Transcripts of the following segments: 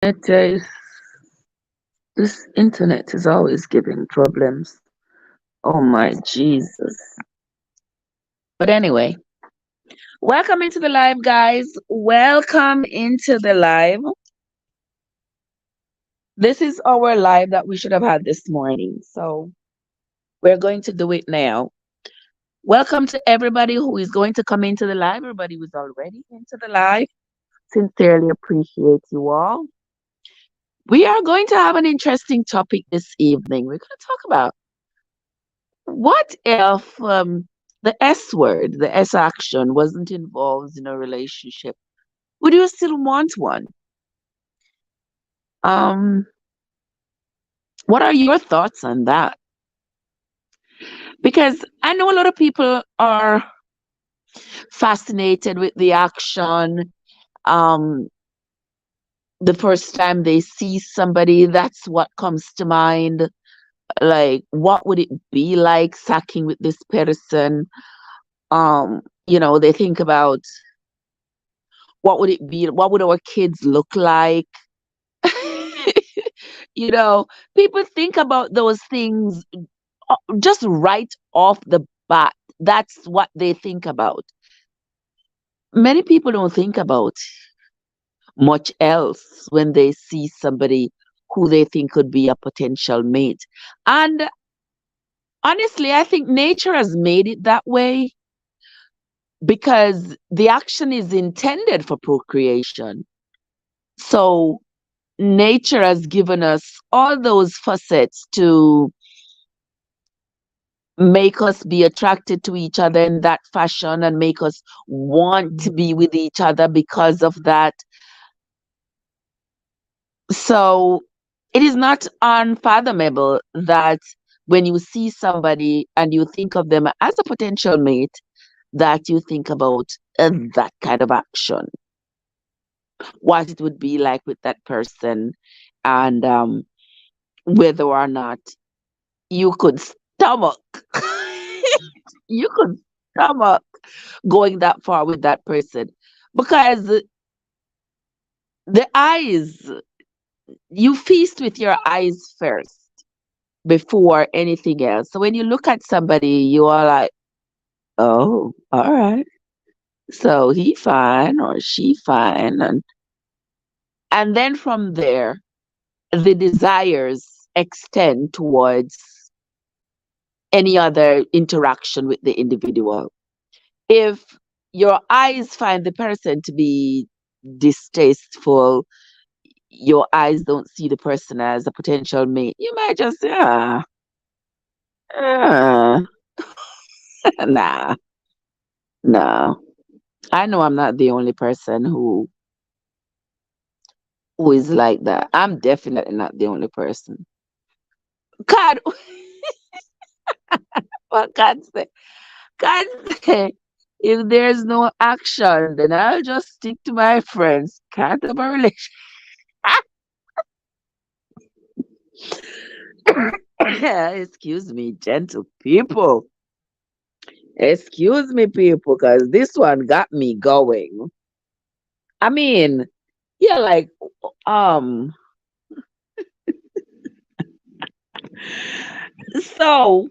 It is this internet is always giving problems. Oh my Jesus. But anyway, welcome into the live, guys. Welcome into the live. This is our live that we should have had this morning. So we're going to do it now. Welcome to everybody who is going to come into the live, everybody who's already into the live. Sincerely appreciate you all. We are going to have an interesting topic this evening. We're going to talk about what if the S word, the S action, wasn't involved in a relationship? Would you still want one? Um, what are your thoughts on that? Because I know a lot of people are fascinated with the action. Um, the first time they see somebody, that's what comes to mind. Like, what would it be like sacking with this person? They think about what would it be, what would our kids look like? you know, People think about those things just right off the bat. That's what they think about. Many people don't think about much else when they see somebody who they think could be a potential mate. And honestly, I think nature has made it that way because the action is intended for procreation. So nature has given us all those facets to make us be attracted to each other in that fashion and make us want to be with each other because of that. So it is not unfathomable that when you see somebody and you think of them as a potential mate, that you think about that kind of action, what it would be like with that person, and whether or not you could stomach you could stomach going that far with that person. Because the eyes, you feast with your eyes first before anything else. So when you look at somebody, you are like, oh, all right. So he fine or she fine. And then from there, the desires extend towards any other interaction with the individual. If your eyes find the person to be distasteful, your eyes don't see the person as a potential mate, you might just say, ah, nah, no. I know I'm not the only person who is like that. I'm definitely not the only person. God, what God say? God say, if there's no action, then I'll just stick to my friends. Can't have a relationship. Excuse me, gentle people. Excuse me, people, because this one got me going. I mean, yeah, like, um, so,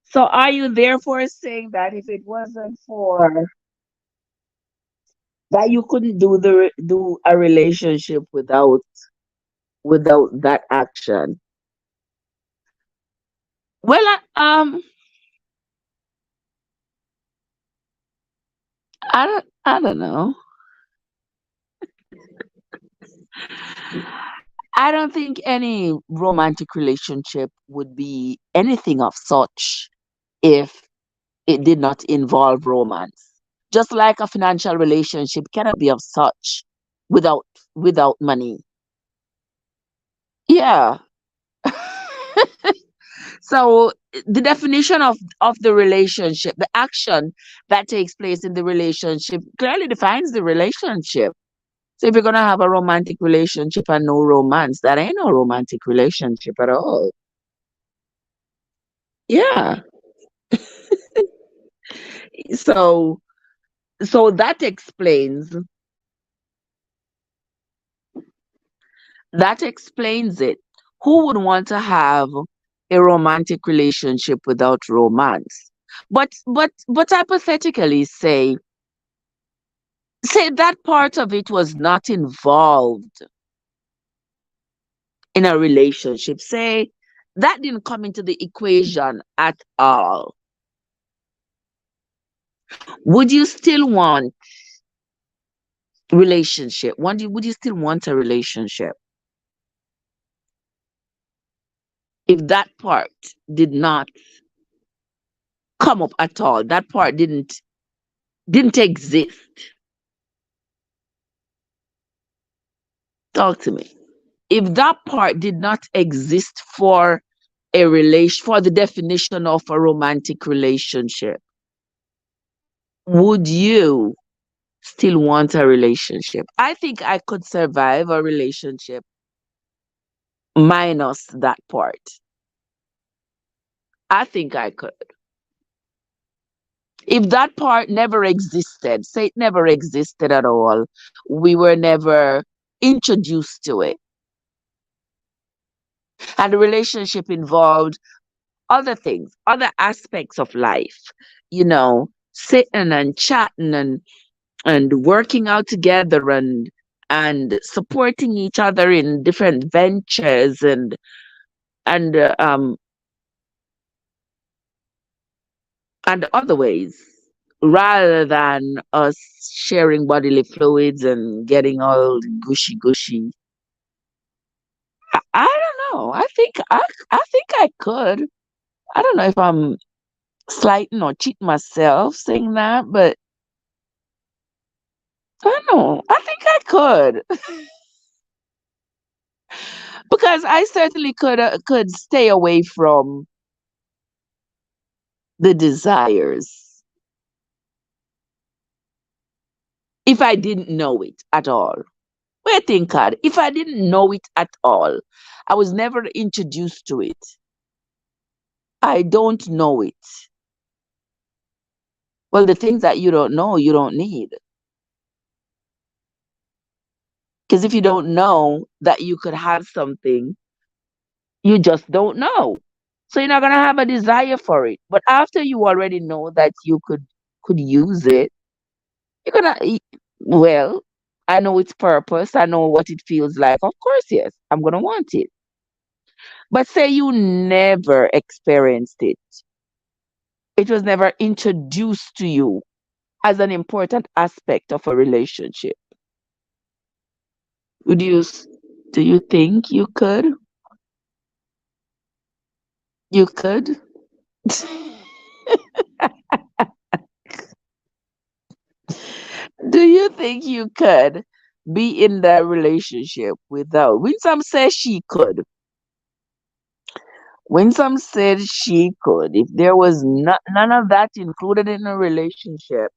so are you therefore saying that if it wasn't for that, you couldn't do a relationship without that action? Well, I don't know. I don't think any romantic relationship would be anything of such if it did not involve romance. Just like a financial relationship cannot be of such without without money. Yeah. So the definition of the relationship, the action that takes place in the relationship clearly defines the relationship. So if you're gonna have a romantic relationship and no romance, that ain't no romantic relationship at all. Yeah. So so that explains That explains it. Who would want to have a romantic relationship without romance? But hypothetically say that part of it was not involved in a relationship. Say that didn't come into the equation at all. Would you still want relationship? Would you still want a relationship if that part did not come up at all? That part didn't exist. Talk to me. If that part did not exist for for the definition of a romantic relationship, would you still want a relationship? I think I could survive a relationship minus that part. I think I could. If that part never existed, say it never existed at all, we were never introduced to it, and the relationship involved other things, other aspects of life, sitting and chatting and working out together and supporting each other in different ventures and and other ways, rather than us sharing bodily fluids and getting all gushy. I don't know. I think I could. I don't know if I'm slighting or cheating myself saying that, but I don't know. I think I could because I certainly could stay away from the desires if I didn't know it at all. Wait, think hard. If I didn't know it at all, I was never introduced to it. I don't know it. Well, the things that you don't know, you don't need. Because if you don't know that you could have something, you just don't know. So you're not gonna have a desire for it. But after you already know that you could use it, you're gonna well, I know its purpose, I know what it feels like. Of course, yes, I'm gonna want it. But say you never experienced it. It was never introduced to you as an important aspect of a relationship. Would you do you think you could? You could? Do you think you could be in that relationship without? Winsome says she could. Winsome said she could. If there was none of that included in a relationship,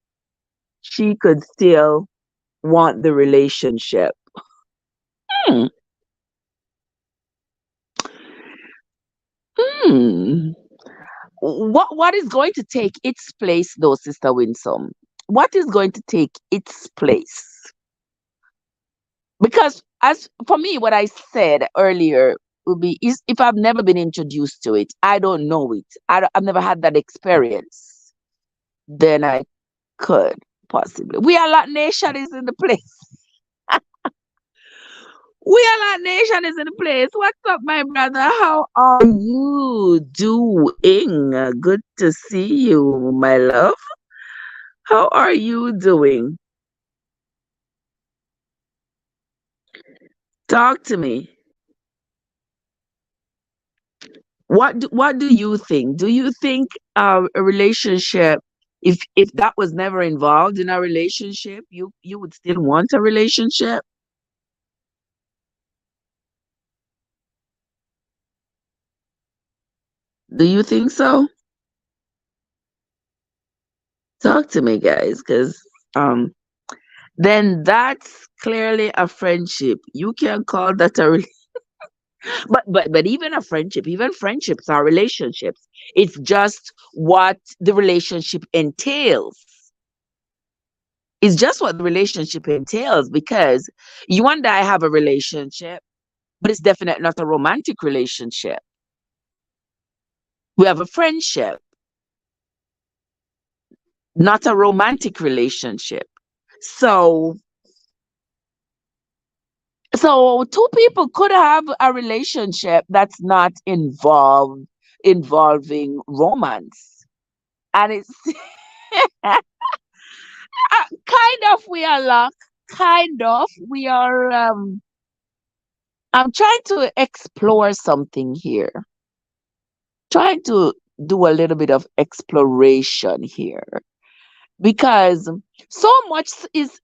she could still want the relationship. Hmm. Hmm. What is going to take its place though, Sister Winsome? What is going to take its place? Because as for me, what I said earlier would be is if I've never been introduced to it, I don't know it. I've never had that experience. Then I could possibly. We are like nation is in the place. We are like nation is in the place. What's up, my brother? How are you doing? Good to see you, my love. How are you doing? Talk to me. What do you think? Do you think a relationship, if that was never involved in a relationship, you would still want a relationship? Do you think so? Talk to me, guys, because um then that's clearly a friendship. You can call that but even a friendship, even friendships are relationships. It's just what the relationship entails. It's just what the relationship entails because you and I have a relationship. but it's definitely not a romantic relationship. We have a friendship, not a romantic relationship. So, so two people could have a relationship that's not involving romance, and it's kind of we are luck, kind of we are. I'm trying to explore something here, trying to do a little bit of exploration here because so much is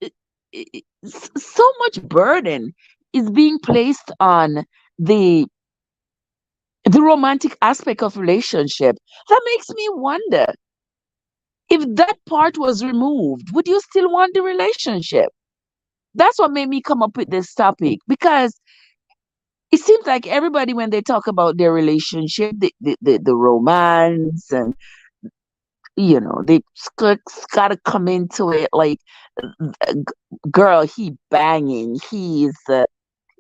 so much burden is being placed on the the romantic aspect of relationship. That makes me wonder, if that part was removed, would you still want the relationship? That's what made me come up with this topic, because it seems like everybody, when they talk about their relationship, the romance, and they gotta come into it like, girl, he banging, he's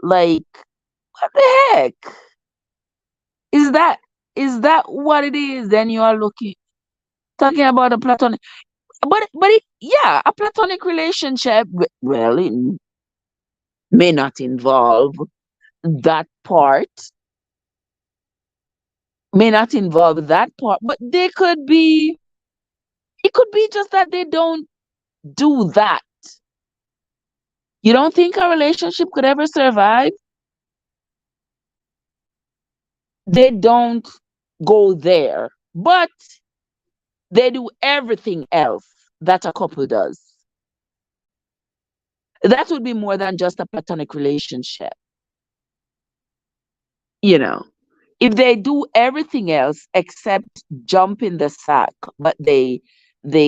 like, what the heck is that? Is that what it is? Then you are looking talking about a platonic, yeah, a platonic relationship. Well, it may not involve that part, but they could be. It could be just that they don't do that. You don't think a relationship could ever survive? They don't go there, but they do everything else that a couple does. That would be more than just a platonic relationship. You know, if they do everything else except jump in the sack, but they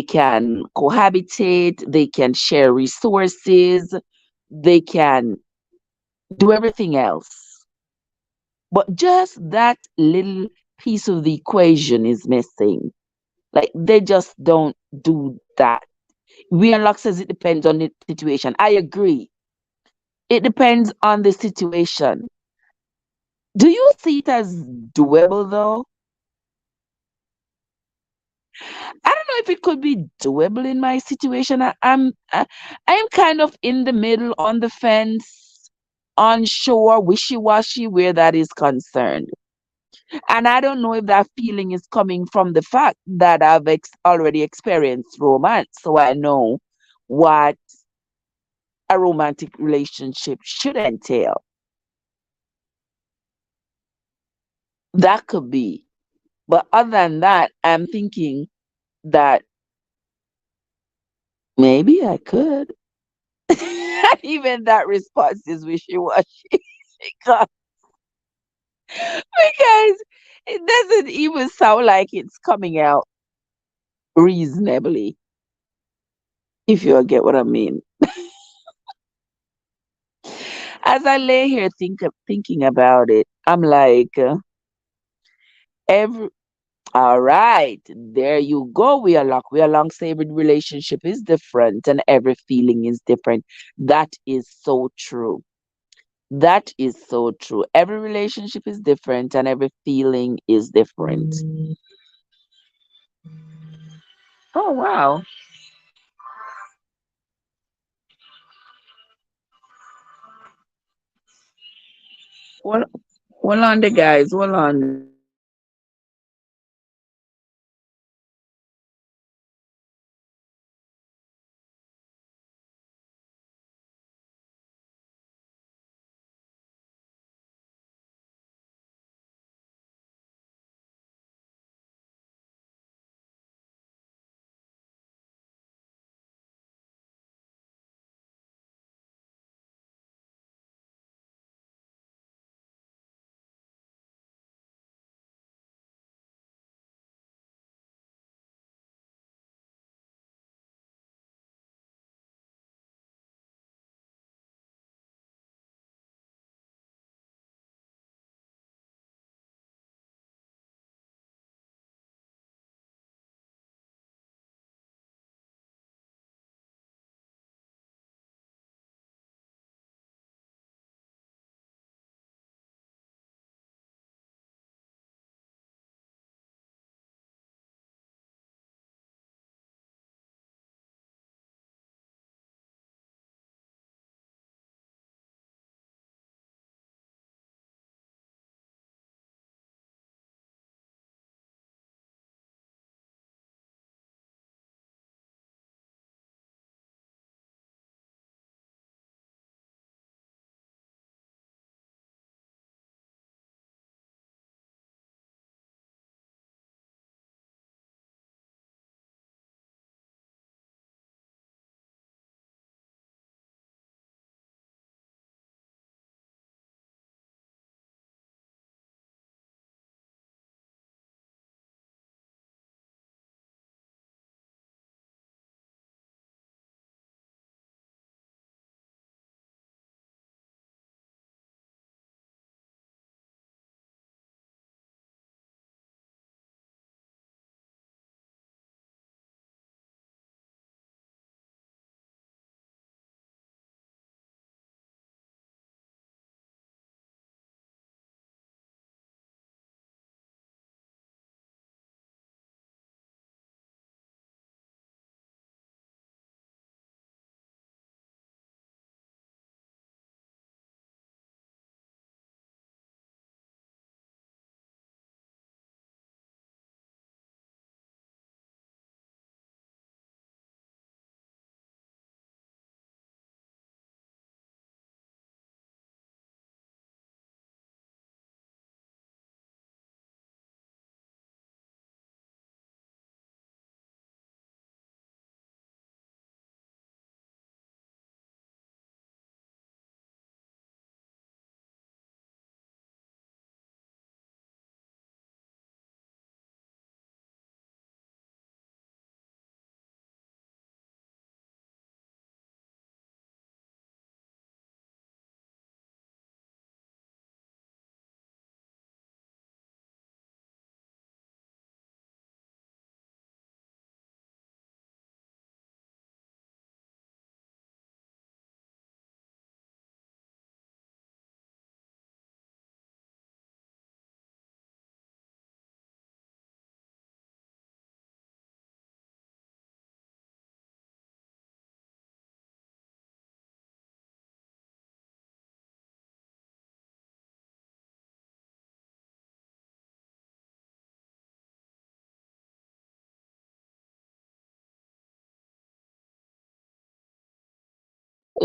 can cohabitate, they can share resources, they can do everything else. But just that little piece of the equation is missing. Like, they just don't do that. Lock says it depends on the situation. I agree. It depends on the situation. Do you see it as doable though? I don't know if it could be doable in my situation. I am kind of in the middle, on the fence, unsure, wishy-washy where that is concerned. And I don't know if that feeling is coming from the fact that I've already experienced romance, so I know what a romantic relationship should entail. That could be. But other than that, I'm thinking that maybe I could. Even that response is wishy-washy because, because it doesn't even sound like it's coming out reasonably, if you get what I mean. As I lay here thinking about it, I'm like, every all right, there you go. We are long savored relationship is different and every feeling is different. That is so true. That is so true. Every relationship is different and every feeling is different. Oh wow. Well, hold on the guys, hold on.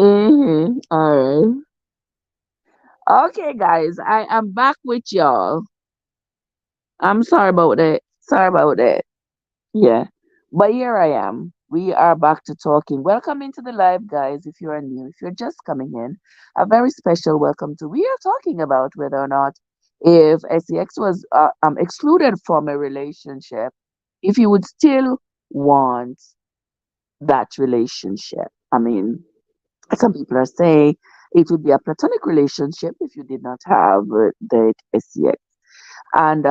All right. Okay, guys, I am back with y'all. I'm sorry about that. Sorry about that. Yeah. But here I am. We are back to talking. Welcome into the live, guys. If you are new, if you're just coming in, a very special welcome to. We are talking about whether or not if sex was excluded from a relationship, if you would still want that relationship. I mean, some people are saying it would be a platonic relationship if you did not have the sex. And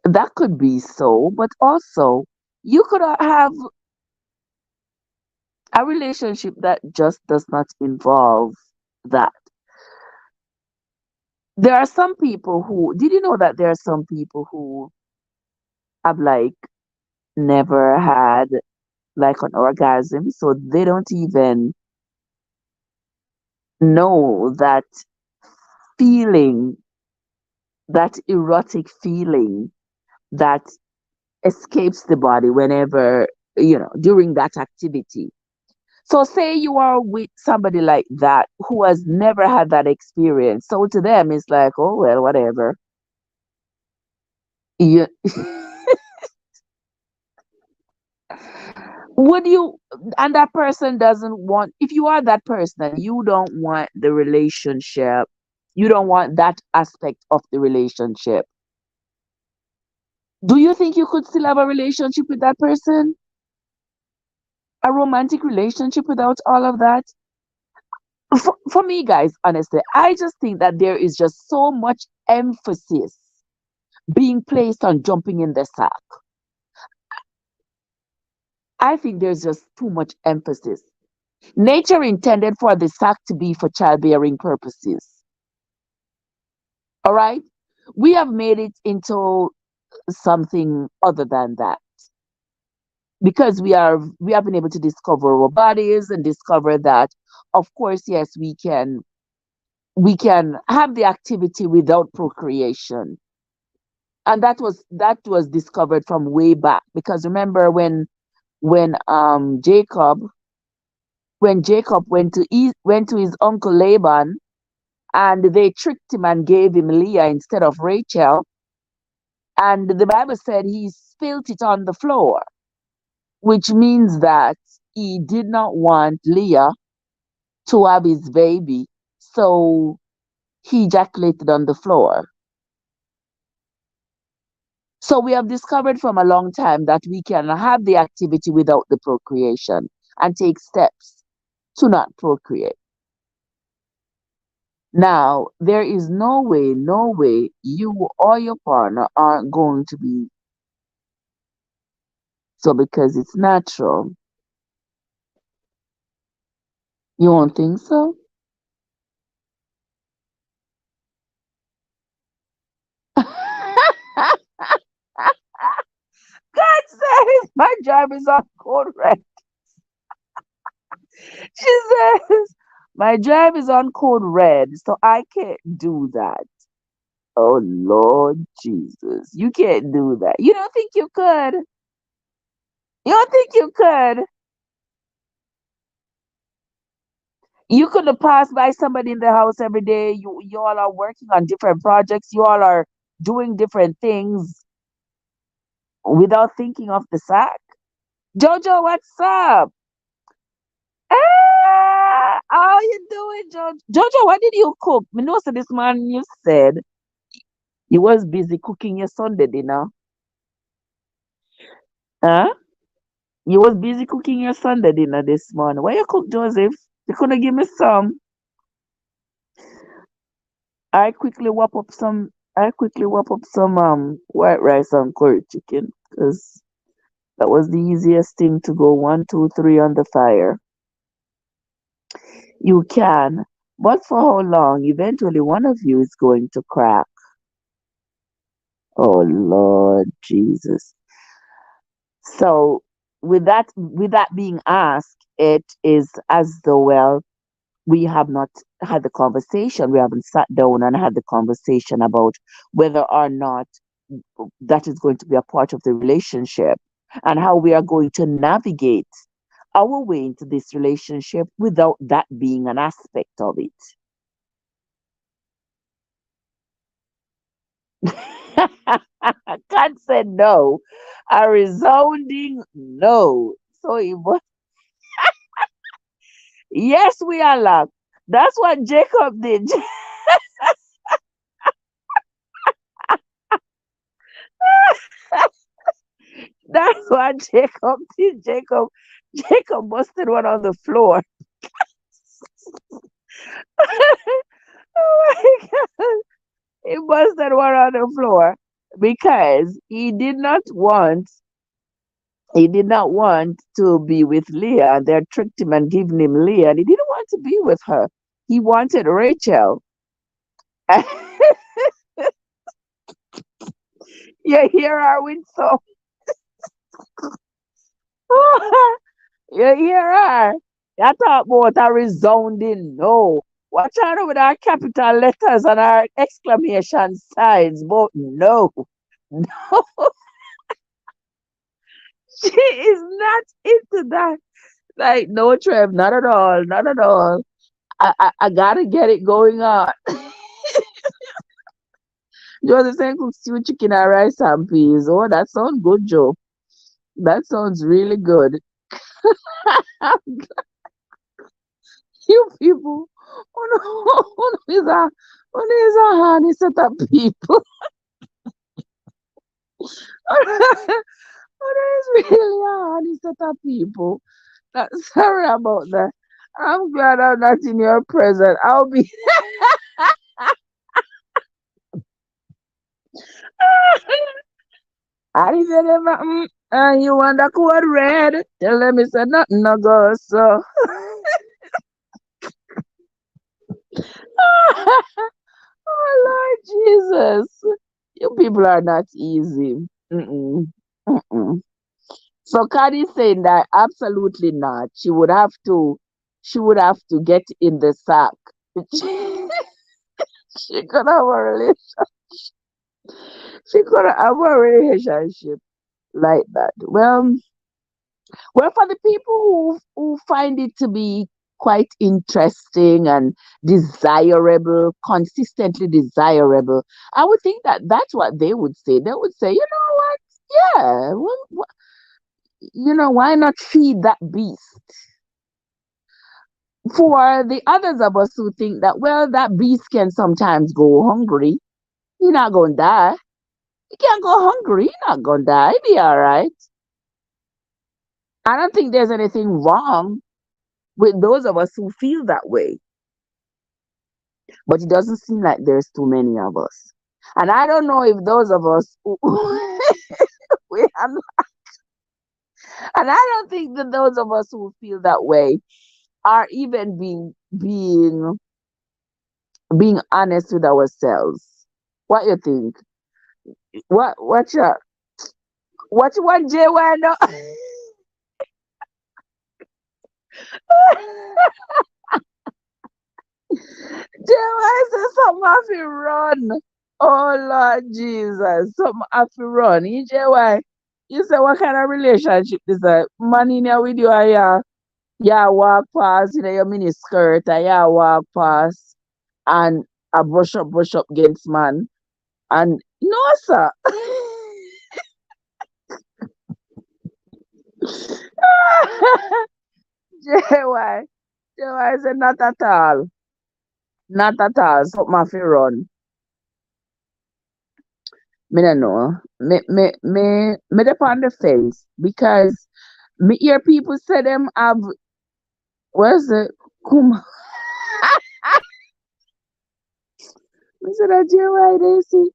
that could be so, but also you could have a relationship that just does not involve that. There are some people who, did you know that there are some people who have like never had like an orgasm, so they don't even know that feeling, that erotic feeling that escapes the body whenever, during that activity. So say you are with somebody like that who has never had that experience. So to them it's like, oh well, whatever. You would you, and that person doesn't want, if you are that person and you don't want the relationship, you don't want that aspect of the relationship, do you think you could still have a relationship with that person? A romantic relationship without all of that? For me, guys, honestly, I just think that there is just so much emphasis being placed on jumping in the sack. I think there's just too much emphasis. Nature intended for the sack to be for childbearing purposes. All right? We have made it into something other than that because we have been able to discover our bodies and discover that, of course, yes, we can have the activity without procreation. And that was discovered from way back, because remember when Jacob went to his uncle Laban, and they tricked him and gave him Leah instead of Rachel, and the Bible said he spilt it on the floor, which means that he did not want Leah to have his baby, so he ejaculated on the floor. So we have discovered from a long time that we can have the activity without the procreation and take steps to not procreate. Now, there is no way you or your partner aren't going to be so, because it's natural. You won't think so? God says my job is on code red. She says my drive is on code red, so I can't do that. Oh Lord Jesus, you can't do that. You don't think you could? You don't think you could? You could have passed by somebody in the house every day. You all are working on different projects. You all are doing different things without thinking of the sack. Jojo, what's up? How you doing, Jojo? Jojo, what did you cook? Me know so this man you said you was busy cooking your Sunday dinner. Huh? You was busy cooking your Sunday dinner this morning. Why you cook, Joseph? You couldn't give me some. I quickly whop up some. I quickly whop up some white rice and curry chicken, because that was the easiest thing to go one, two, three on the fire. You can, but for how long? Eventually, one of you is going to crack. Oh Lord Jesus! So, with that being asked, it is as though, well, we have not had the conversation. We haven't sat down and had the conversation about whether or not that is going to be a part of the relationship, and how we are going to navigate our way into this relationship without that being an aspect of it. God said no, a resounding no. So it was, yes, we are locked. That's what Jacob did. That's what Jacob did. Jacob busted one on the floor. Oh my God. He busted one on the floor because he did not want to be with Leah. They had tricked him and given him Leah, and he didn't want to be with her. He wanted Rachel. You hear her with so you hear her. You talk about a resounding no. Watch out with our capital letters and our exclamation signs, but no. No, she is not into that. Like, no, Trev, not at all, not at all. I gotta get it going on. You're the same cook stew chicken and rice and peas. Oh, that sounds good, Joe. That sounds really good. You people, who is a honey set of people. Who is really a honey set of people. Sorry about that. I'm glad I'm not in your presence. I'll be. I didn't ever. You want the code red? Tell them it's a nothing no go so. Oh Lord Jesus, you people are not easy. Mm-mm. Mm-mm. So Cardi's saying that absolutely not. She would have to get in the sack. She could have a she could have a relationship like that. Well, for the people who find it to be quite interesting and desirable, consistently desirable, I would think that that's what they would say. They would say, you know what? Yeah, why not feed that beast? For the others of us who think that, well, that beast can sometimes go hungry, you're not going to die. You can't go hungry, you're not going to die. It'll be all right. I don't think there's anything wrong with those of us who feel that way. But it doesn't seem like there's too many of us. And I don't know if those of us who, we are not, and I don't think that those of us who feel that way are even being honest with ourselves. What you think? What you want, Jay? Why not? Jay, why is something have to run? Oh Lord Jesus, something have to run. You Jay, why? You say what kind of relationship is that? Man in here with you and yeah, walk past, your mini skirt and yeah, walk past and a brush up against man. And no, sir. JY. JY said not at all. Not at all. Something have to run. Me no know. Me dey on the fence because me hear people say them have where's the kum me say that JY they see.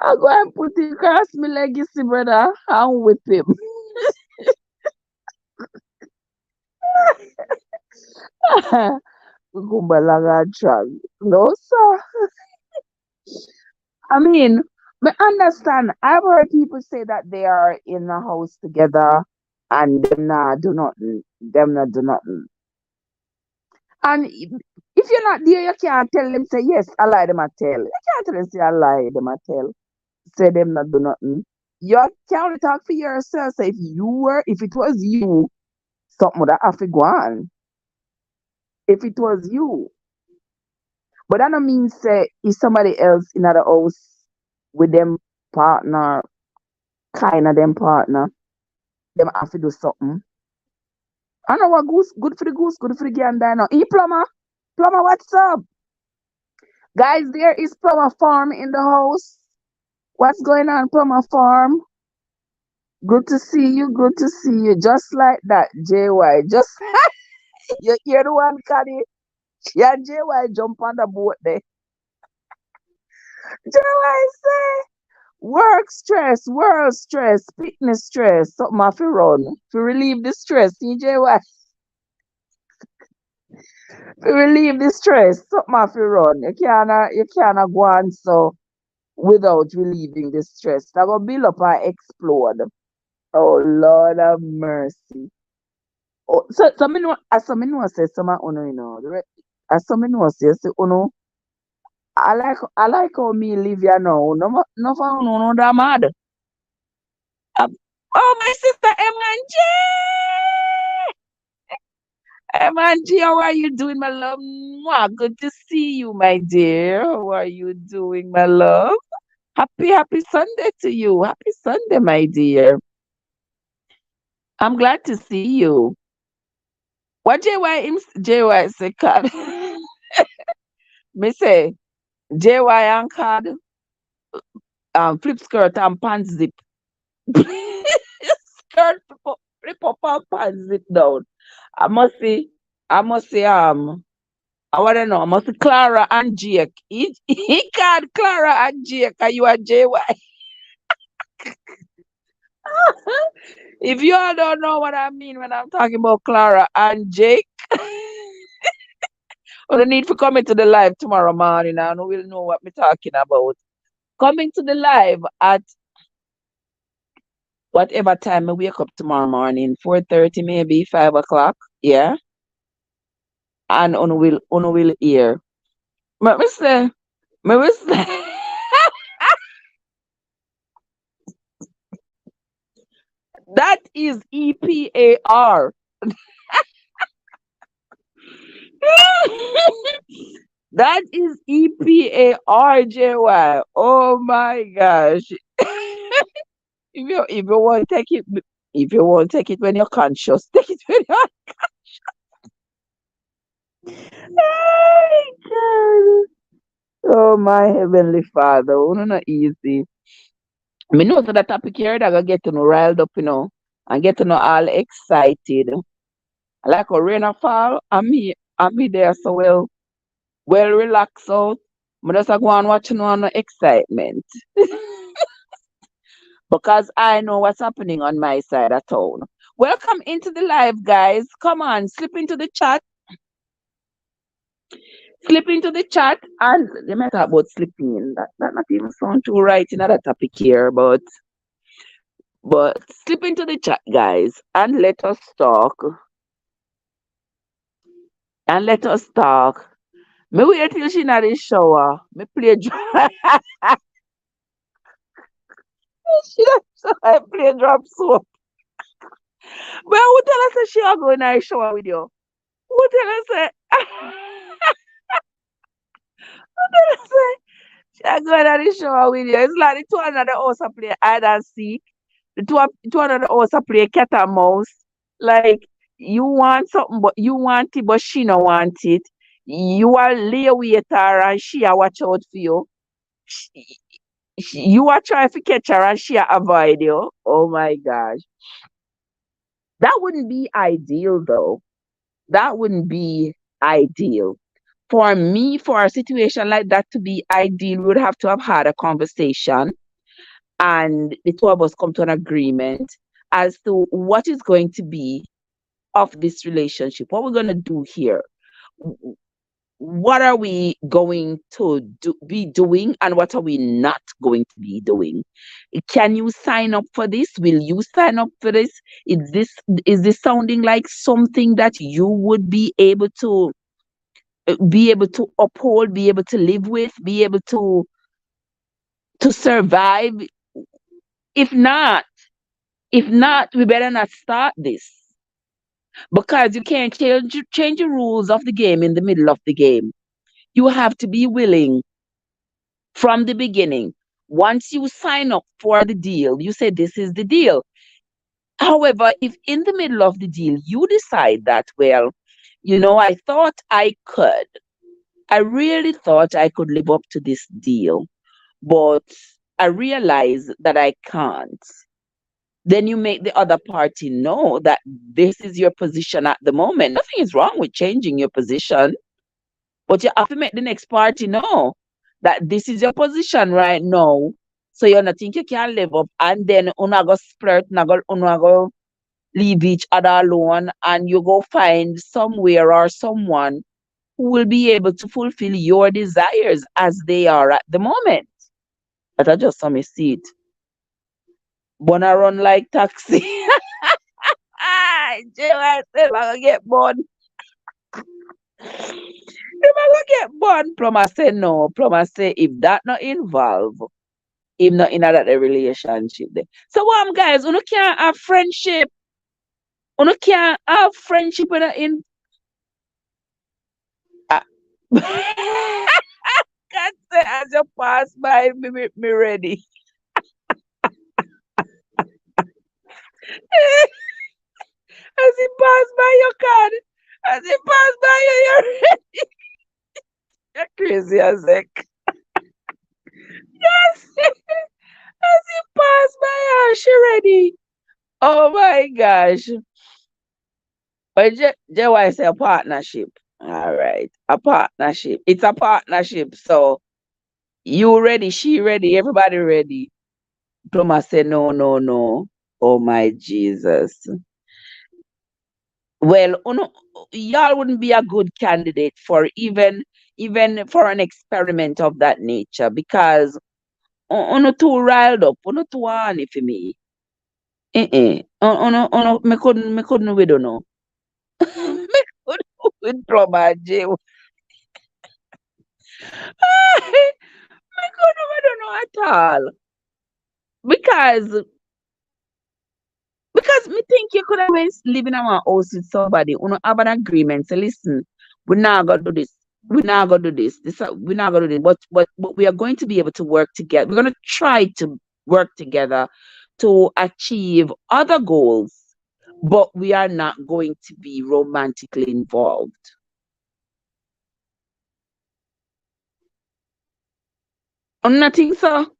I go and put it across me legacy brother and whip him. Kumbalaga drag. No, sir. I mean, but understand, I've heard people say that they are in a house together and them not do nothing. And if you're not there, you can't tell them, say, yes, I lie them a tell. You can't tell them, say, I lie them a tell. Say them not do nothing. You can't talk for yourself. Say, if it was you something would have to go on if it was you. But that don't mean say if somebody else in the house with them partner, kind of them partner, them have to do something. I know what goose, good for the gander. No, plumber, plumber, what's up? Guys, there is plumber farm in the house. What's going on, plumber farm? Good to see you, good to see you. Just like that, JY. Just you hear the one, Caddy? Yeah, JY jump on the boat there. JY say, world stress, fitness stress, something have to run to relieve the stress. See, JY, to relieve the stress, something have to run. You can't go on so without relieving the stress. That will build up and explode. Oh Lord have mercy. Oh, so me know, as some me know say some of uno, as some me know say uno, I like how me live here now. No for uno no that mad. Oh, my sister M&G. M&G, how are you doing, my love? Mwah, good to see you, my dear. How are you doing, my love? Happy Sunday to you. Happy Sunday, my dear. I'm glad to see you. What JY say card? Me say JY and card flip skirt and pants zip. Skirt flip up and pants zip down. I must say, I wanna know, I must say Clara and Jake. He called Clara and Jake, and you are JY. If you all don't know what I mean when I'm talking about Clara and Jake, we need to come into the live tomorrow morning and we'll know what we're talking about. Coming to the live at whatever time we wake up tomorrow morning, 4:30 maybe, 5 o'clock. Yeah. And on will hear. But me say, that is EPAR. That is EPARJY. Oh my gosh. If you want to take it, if you want to take it when you're conscious, take it when you're oh, God. Oh my heavenly Father, oh, no, not easy. Me know so that topic here that I get to know riled up, and get to know all excited. Like a rain or fall, I'm me there so well relaxed out. I just a go and watch on no excitement. Because I know what's happening on my side of town. Welcome into the live, guys. Come on, slip into the chat. Slip into the chat and let me talk about slipping in. That not even sound too right in that topic here, but slip into the chat, guys, and let us talk. And let us talk. Me wait till she in the shower. Me play drop. She don't I play drop soap. But who tell us that she a go in the shower with you? Who tell us that? Who tell us that she a go in the shower with you? It's like the two another house a play hide and seek. The two another house a play cat and mouse. Like you want something, but you want it, but she no want it. You are lay with her and she a watch out for you. She, you are trying to catch her and she a avoid you. Oh my gosh. That wouldn't be ideal though. That wouldn't be ideal. For me, for a situation like that to be ideal, we would have to have had a conversation and the two of us come to an agreement as to what is going to be of this relationship, what we're going to do here. What are we going to be doing and what are we not going to be doing? Can you sign up for this? Will you sign up for this? Is this sounding like something that you would be able to uphold, be able to live with, be able to survive? If not, we better not start this. because you can't change the rules of the game in the middle of the game. You have to be willing from the beginning. Once you sign up for the deal, you say this is the deal. However, if in the middle of the deal you decide that, well, I thought I could, I really thought I could live up to this deal, but I realize that I can't. Then you make the other party know that this is your position at the moment. Nothing is wrong with changing your position, but you have to make the next party know that this is your position right now. So you not think you can live up, and then una go splurt, una go leave each other alone, and you go find somewhere or someone who will be able to fulfill your desires as they are at the moment. But I just saw me see it. Wanna run like taxi. Ah, Jay, I said, I'm gonna get born. If I gonna get born, Plumber say no. Plumber say if that not involve, him not in that relationship there. So what guys, you can't have friendship. You can't have friendship in uh, can't say as you pass by me ready. As he pass by your card, as he pass by you, you're ready. You're crazy as heck. Yes. As he pass by her, she ready. Oh my gosh. But why say a partnership? All right. A partnership. It's a partnership. So you ready, she ready, everybody ready. Thomas say no, no, no. Oh my Jesus. Well, y'all wouldn't be a good candidate for even for an experiment of that nature because uno too riled up, uno too horny for me. Me couldn't we don't know. Me couldn't with drama J. Me couldn't we don't know at all. Because Because me think you could always live in our house with somebody, have an agreement. Say, listen, we're not gonna do this. We're not gonna do this. We're not gonna do this. But we are going to be able to work together. We're gonna try to work together to achieve other goals, but we are not going to be romantically involved. Nothing so.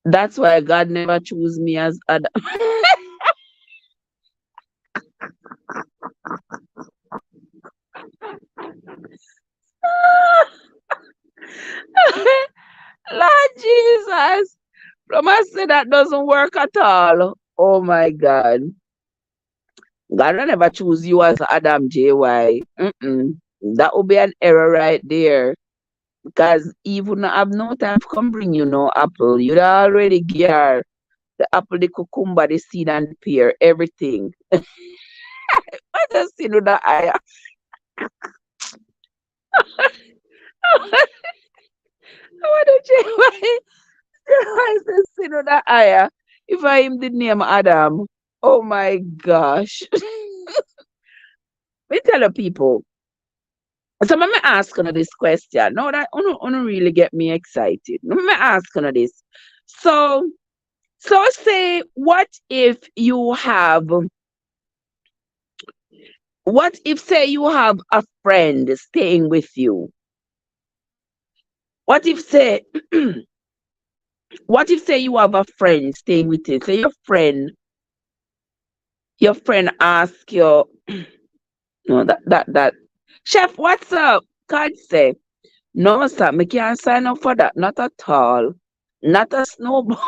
That's why God never chose me as Adam. Lord Jesus. Promise say that doesn't work at all. Oh my God. God will never choose you as Adam JY. Mm-mm. That would be an error right there. Because Eve would not have no time to come bring you no apple. You'd already get her the apple, the cucumber, the seed, and the pear, everything. I just see no that eye. I want to change my I just see no that eye. If I am the name Adam. Oh my gosh. We tell the people. So let me ask you this question. No, that don't really get me excited. Let me ask you this. So, say, what if say you have a friend staying with you? What if say, what if say you have a friend staying with you? Say your friend ask you, no, that, chef, what's up? God say, no, sir, me can't sign up for that. Not at all. Not a snowball.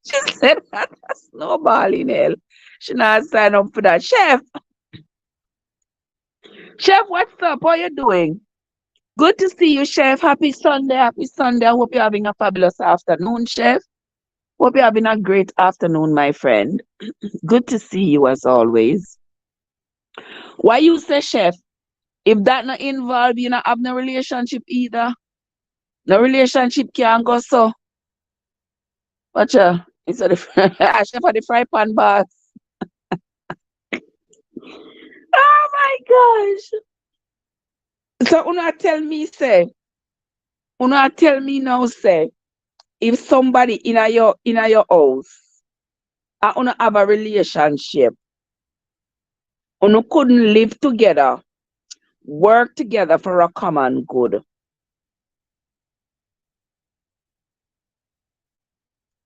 She said not a snowball in hell. She not sign up for that. Chef, what's up? How you doing? Good to see you, Chef. Happy Sunday. Happy Sunday. I hope you're having a fabulous afternoon, Chef. Hope you're having a great afternoon, my friend. Good to see you as always. Why you say, Chef? If that not involve, you not have no relationship either. No relationship can go so. Watch instead of I chef for the fry pan boss. Oh my gosh. So una tell me now say if somebody in a your house and una have a relationship, una couldn't live together, work together for a common good.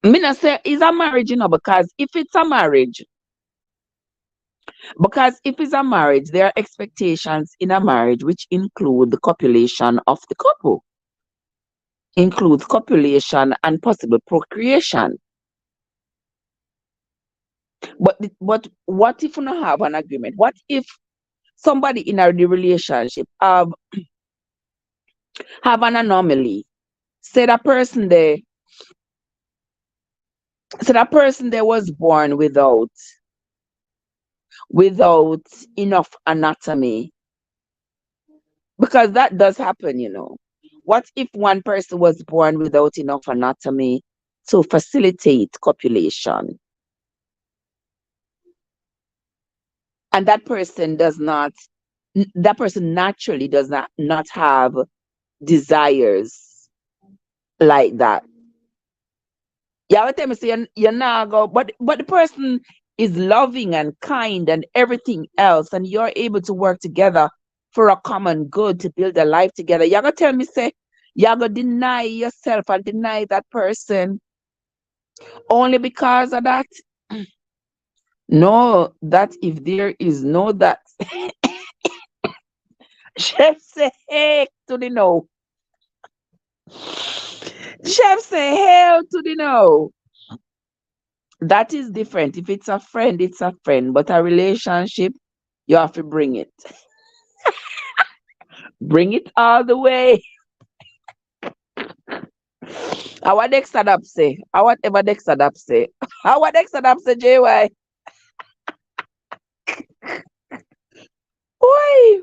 Me not say it's a marriage, because if it's a marriage, there are expectations in a marriage which include the copulation of the couple, includes copulation and possible procreation. But what if you don't have an agreement? What if somebody in a relationship have an anomaly? Say that person there, was born without enough anatomy, because that does happen. What if one person was born without enough anatomy to facilitate copulation, and that person naturally does not have desires like that? Yeah, what tell me say you're not go, but the person is loving and kind and everything else, and you're able to work together for a common good to build a life together. You're gonna tell me say you're gonna deny yourself and deny that person only because of that? No, that if there is no that. Chef say heck to the no. Chef say hell to the no. That is different. If it's a friend, it's a friend. But a relationship, you have to bring it. Bring it all the way. Our Dexadap say. Whatever Dexadap say. Our Dexadap say, JY. Oi.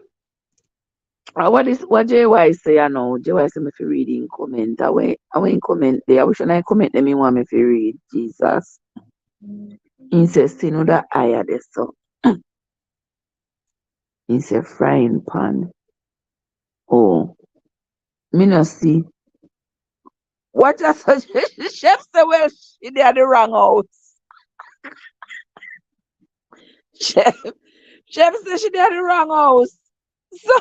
What JY say, I know. JY say me fi read in comment. I went comment there. I wish I comment them in want me fi read. Jesus. He says, see no that higher there so. He said frying pan. Oh. Me no see. What a suggestion. Chef say, well, she dey at the wrong house. Chef, chef say she dey at the wrong house. So,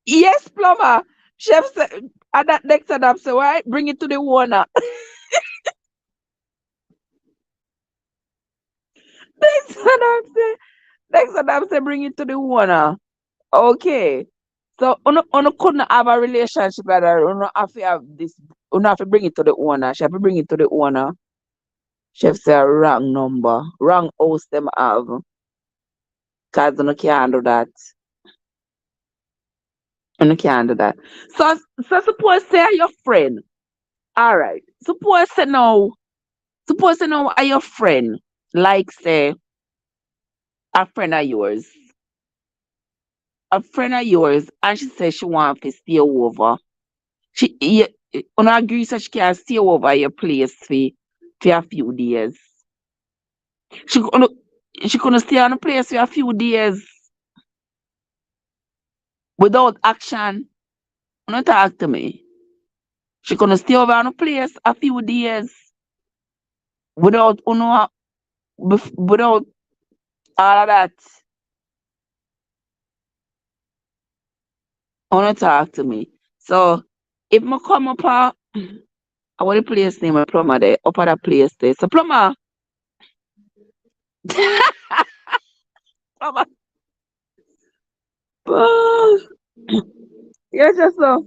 yes, plumber. Chef say, at that next adam say, why? Bring it to the owner. Next adam say, bring it to the owner. Okay. So, uno couldn't have a relationship like that. Uno have to have this. Uno have to bring it to the owner. She have to bring it to the owner. Chef say, wrong number. Wrong house them have. Because uno can't do that. Uno can't do that. So suppose say are your friend. All right. Suppose say now are your friend. Like say a friend of yours. A friend of yours, and she says she want to stay over. She una agree so she can stay over your place for a few days. She gonna she gonna stay on the place for a few days without action. Don't talk to me. She gonna stay over on the place a few days without without all of that. Don't talk to me. So if I come up I want the place name a plumber there, up at that place there. So plumber, plumber. Oh, yes, just so.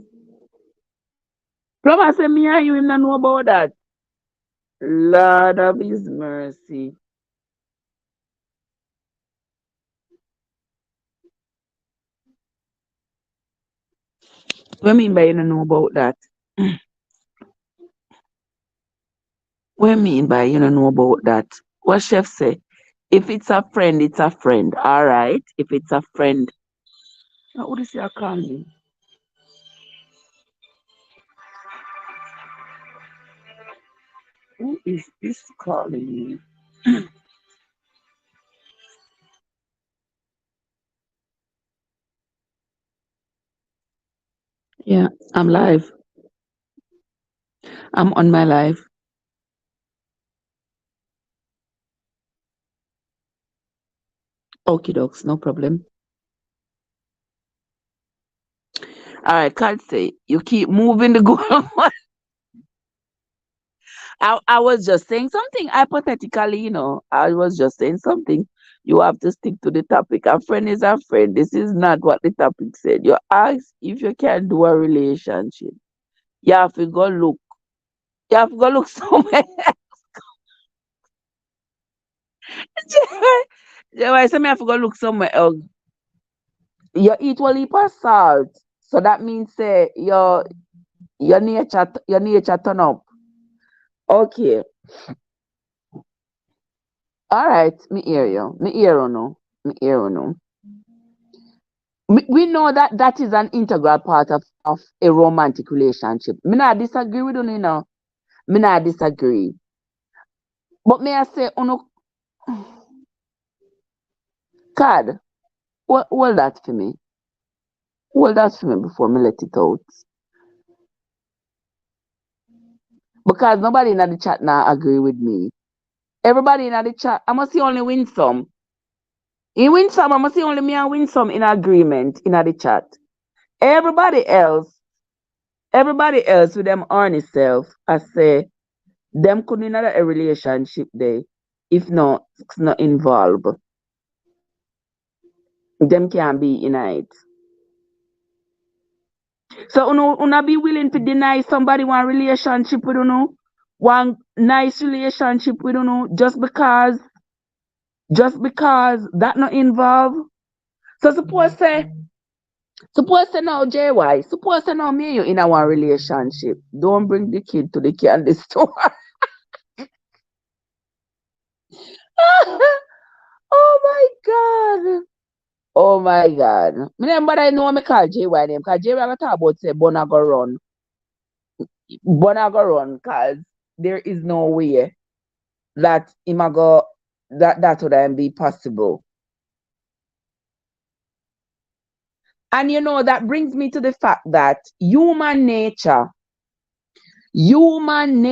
Plumber say me and you him not know about that. Lord of his mercy. What mean by you don't know about that? What mean by you don't know about that? What chef say? If it's a friend, it's a friend. All right. If it's a friend. What is your calling? Who is this calling me? Yeah, I'm live. I'm on my live. Okay, docs, no problem. All right, can't say you keep moving the goal. I was just saying something hypothetically, I was just saying something. You have to stick to the topic. A friend is a friend. This is not what the topic said. You ask if you can do a relationship. You have to go look. You have to go look somewhere. I say me have to go look somewhere else. You eat one heap of salt. So that means say your nature turn up. Okay. All right. Me hear you. Me hear you now. Me hear you now. We know that that is an integral part of a romantic relationship. Me not disagree with you. Me not disagree. But may I say, card, hold that for me. Hold that for me before me let it out. Because nobody in the chat now agree with me. Everybody in the chat, I must see only win some. In win some, I must see only me and win some in agreement in the chat. Everybody else, everybody else with them honest self, I say, them couldn't in a relationship there if not it's not involved. Them can be in it. So una be willing to deny somebody one relationship with one nice relationship with just because that not involved. So suppose say now JY, suppose say now me and you in a one relationship. Don't bring the kid to the candy store. Oh my god. Oh my god. Me remember I know me call JY name because JY got talk about say Bonago run. Bonago run cause there is no way that imago that would be possible. And that brings me to the fact that human nature, human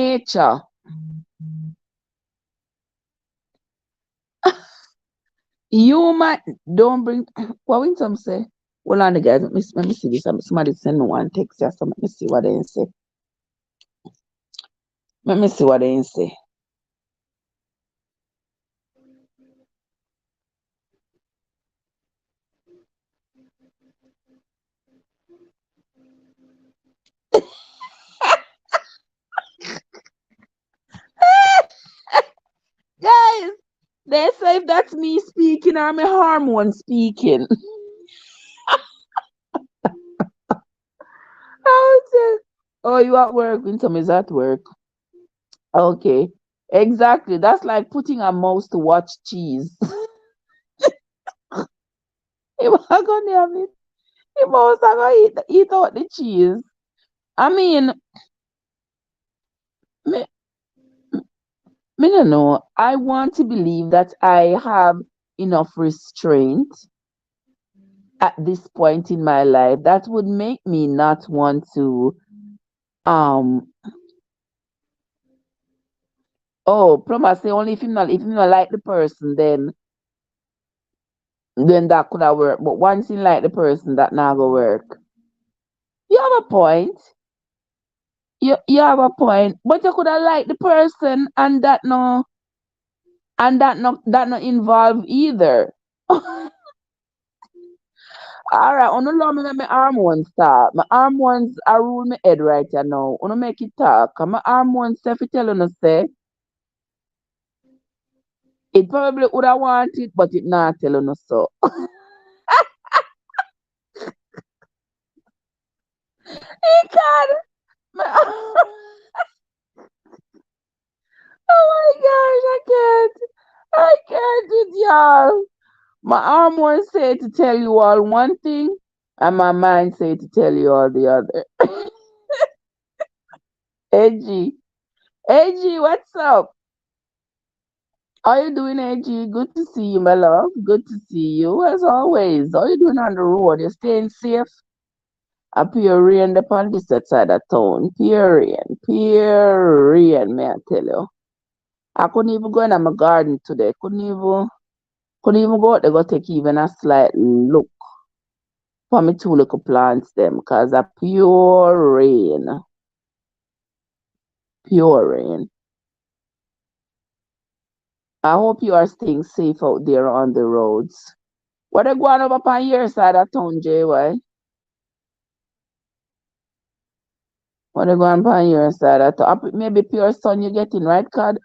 don't bring what when some say, hold on guys, let me see this. Somebody send me one text here, so let me see what they say. Let me see what they say. Guys, they say if that's me speaking or my hormone speaking. Oh, you at work? Winsome is at work. Okay. Exactly. That's like putting a mouse to watch cheese. You are gonna have it. The mouse are gonna eat out the cheese. I mean, me, me no know. I want to believe that I have enough restraint at this point in my life that would make me not want to um promise say only if you not like the person then that could have worked. But once you like the person that not gonna work. You have a point. You have a point. But you could have liked the person and that no involve either. All right, on the law, me let my arm one start. My arm ones are rule my head right here now. Wanna make it talk. And my arm one say fi tell you say it probably would have wanted, but it not tell you so. It can. My, oh my gosh, I can't with y'all. My arm one say to tell you all one thing, and my mind say to tell you all the other. Edgy. AG, what's up? How you doing, AG? Good to see you, my love. Good to see you as always. How you doing on the road? You staying safe? Up here rain upon this side of town. Pure rain, may I tell you. I couldn't even go in my garden today. Couldn't even go out there go take even a slight look for me two little plants them because of pure rain. Pure rain. I hope you are staying safe out there on the roads. What they going over on your side of town, JY? What they going on your side of town? Maybe pure sun you getting, right, Cod?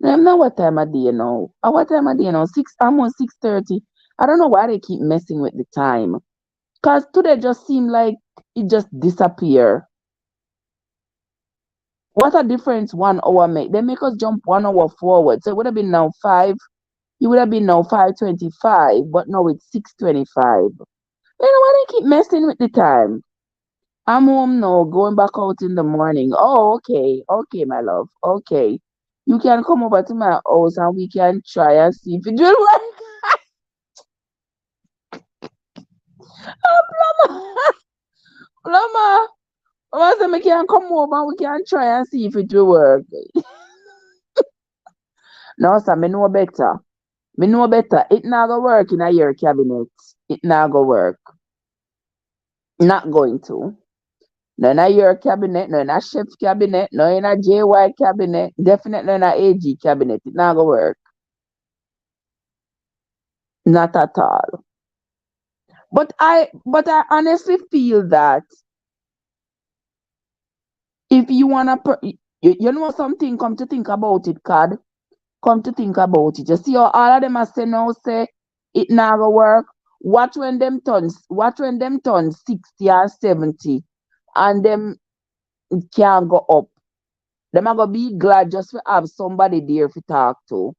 I know what time of day now. What time of day now? Almost 6:30. I don't know why they keep messing with the time. Cause today just seemed like it just disappear. What a difference 1 hour make. They make us jump 1 hour forward. So it would have been now 5. It would have been now 5:25, but now it's 6:25. You know why they keep messing with the time? I'm home now, going back out in the morning. Oh, okay. Okay, my love. Okay. You can come over to my house and we can try and see if it will work. Plumber, plumber. I said, we can come over and we can try and see if it will work. No, sir, me know better. Me know better. It not gonna work in a your cabinet. It not gonna work. Not going to. No in a your cabinet, no in a chef cabinet, no in a JY cabinet, definitely in a AG cabinet. It not gonna work. Not at all. But I honestly feel that if you wanna you know something, come to think about it, Cad. Come to think about it. You see how all of them are saying now say it never work. Watch when them turn 60 or 70 and them can't go up. Them are gonna be glad just to have somebody there to talk to.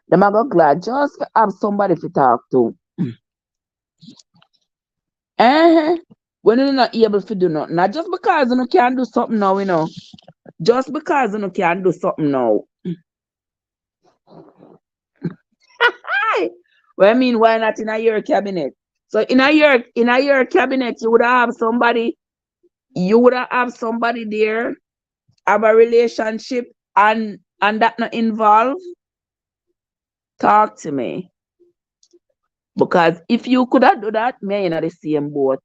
Them are gonna glad just to have somebody to talk to. Eh? When you're not able to do nothing. Not just because you can't do something now, Just because you can't do something now. Aye. Well, I mean, why not in a your cabinet? So in a your cabinet, you would have somebody there, have a relationship, and that not involve. Talk to me. Because if you could have do that, me in the same boat.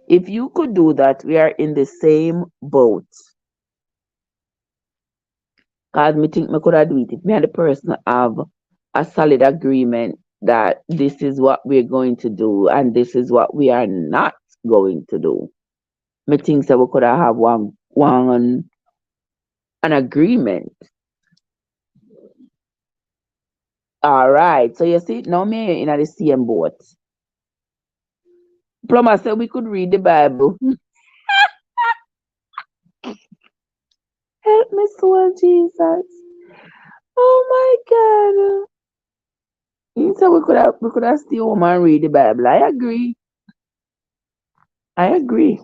If you could do that, we are in the same boat. Cause me think me could have do it if me and the person have a solid agreement that this is what we're going to do and this is what we are not going to do. Me think that we could have one an agreement. All right. So you see, now me in the same boat. Plumber said we could read the Bible. Help me, soul Jesus. Oh my God. He said we could have stay home and read the Bible. I agree. I agree.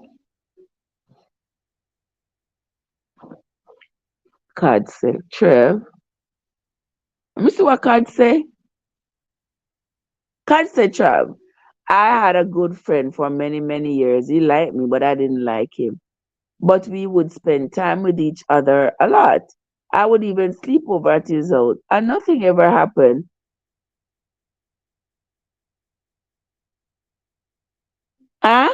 God say, Trev. Let me see what God say. God say, Trev. I had a good friend for many, many years. He liked me, but I didn't like him. But we would spend time with each other a lot. I would even sleep over at his house, and nothing ever happened. Huh?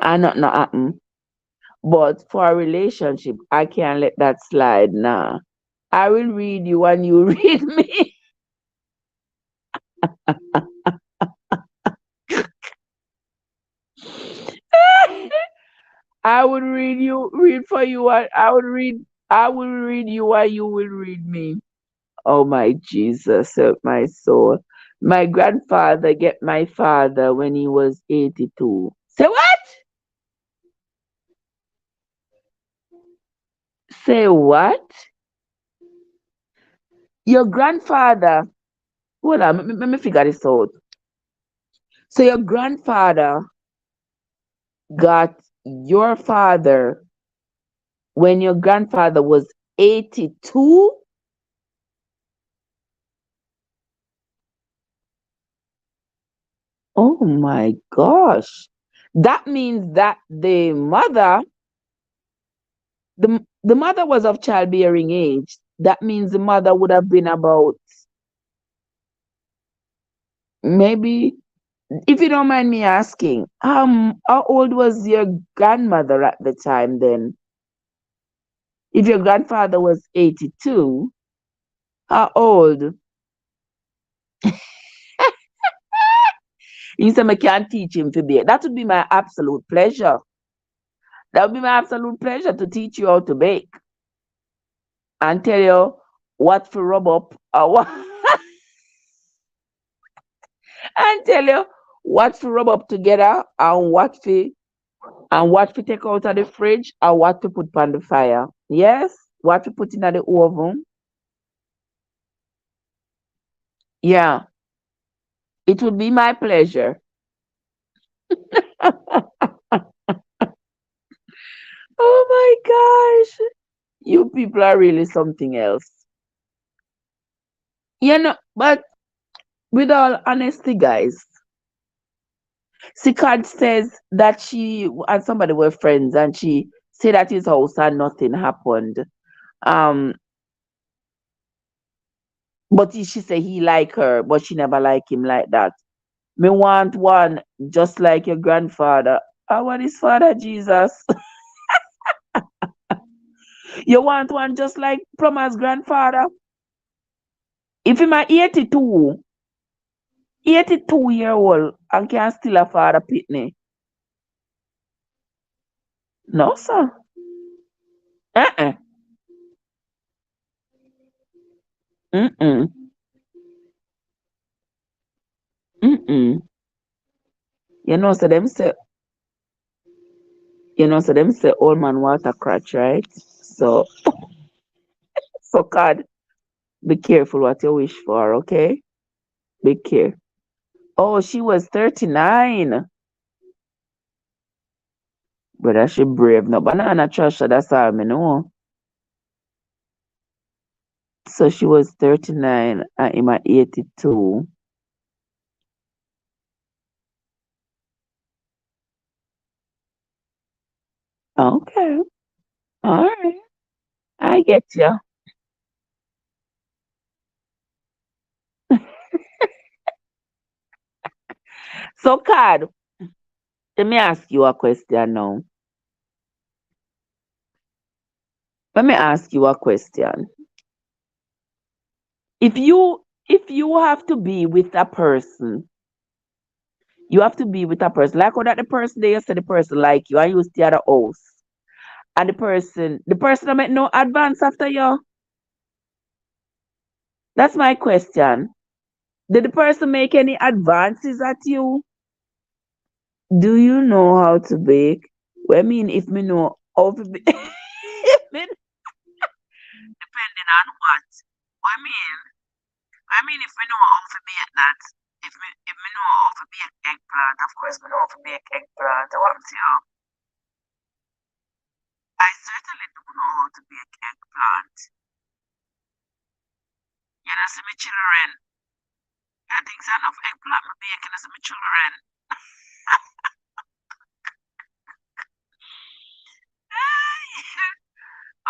And nothing happen. But for a relationship, I can't let that slide now. I will read you and you read me. I would read for you, and I will read you and you will read me. Oh my Jesus, help my soul. My grandfather get my father when he was 82. Say what? Say what? Your grandfather. Hold on, let me figure this out. So your grandfather got your father when your grandfather was 82? Oh my gosh. That means that the mother was of childbearing age. That means the mother would have been about, maybe, if you don't mind me asking, how old was your grandmother at the time then? If your grandfather was 82, how old? You said I can't teach him to bake. That would be my absolute pleasure. That would be my absolute pleasure to teach you how to bake and tell you what to rub up or what and tell you what to rub up together and what to take out of the fridge and what to put on the fire. Yes, what to put in the oven. Yeah, it would be my pleasure. Oh my gosh, you people are really something else. But with all honesty, guys, Sikard says that she and somebody were friends and she said at his house and nothing happened. Um, but she said he like her, but she never like him like that. Me want one just like your grandfather. I want his father Jesus. You want one just like Plumber's grandfather? If him a 82 year old and can still afford a pitney. No, sir. Uh-uh. Mm-mm. Mm-mm. You know, so them say, old man water crutch, right? So God, be careful what you wish for, okay? Be careful. Oh, she was 39. But she brave no banana trash, that's all me know. So she was 39 and him at 82. Okay. All right. I get you. So, Card, let me ask you a question now. Let me ask you a question. If you have to be with a person, you have to be with a person. Like how that the person there you said the person like you and you stay at the house. And the person don't make no advance after you. That's my question. Did the person make any advances at you? Do you know how to bake? Well, I mean, if me know how to bake, depending on what. I mean, if we know how to bake that, if we know how to bake eggplant, of course we know how to bake eggplant. I want to, I certainly do know how to bake eggplant. You know, see me children. I think it's enough eggplant me baking, see me children.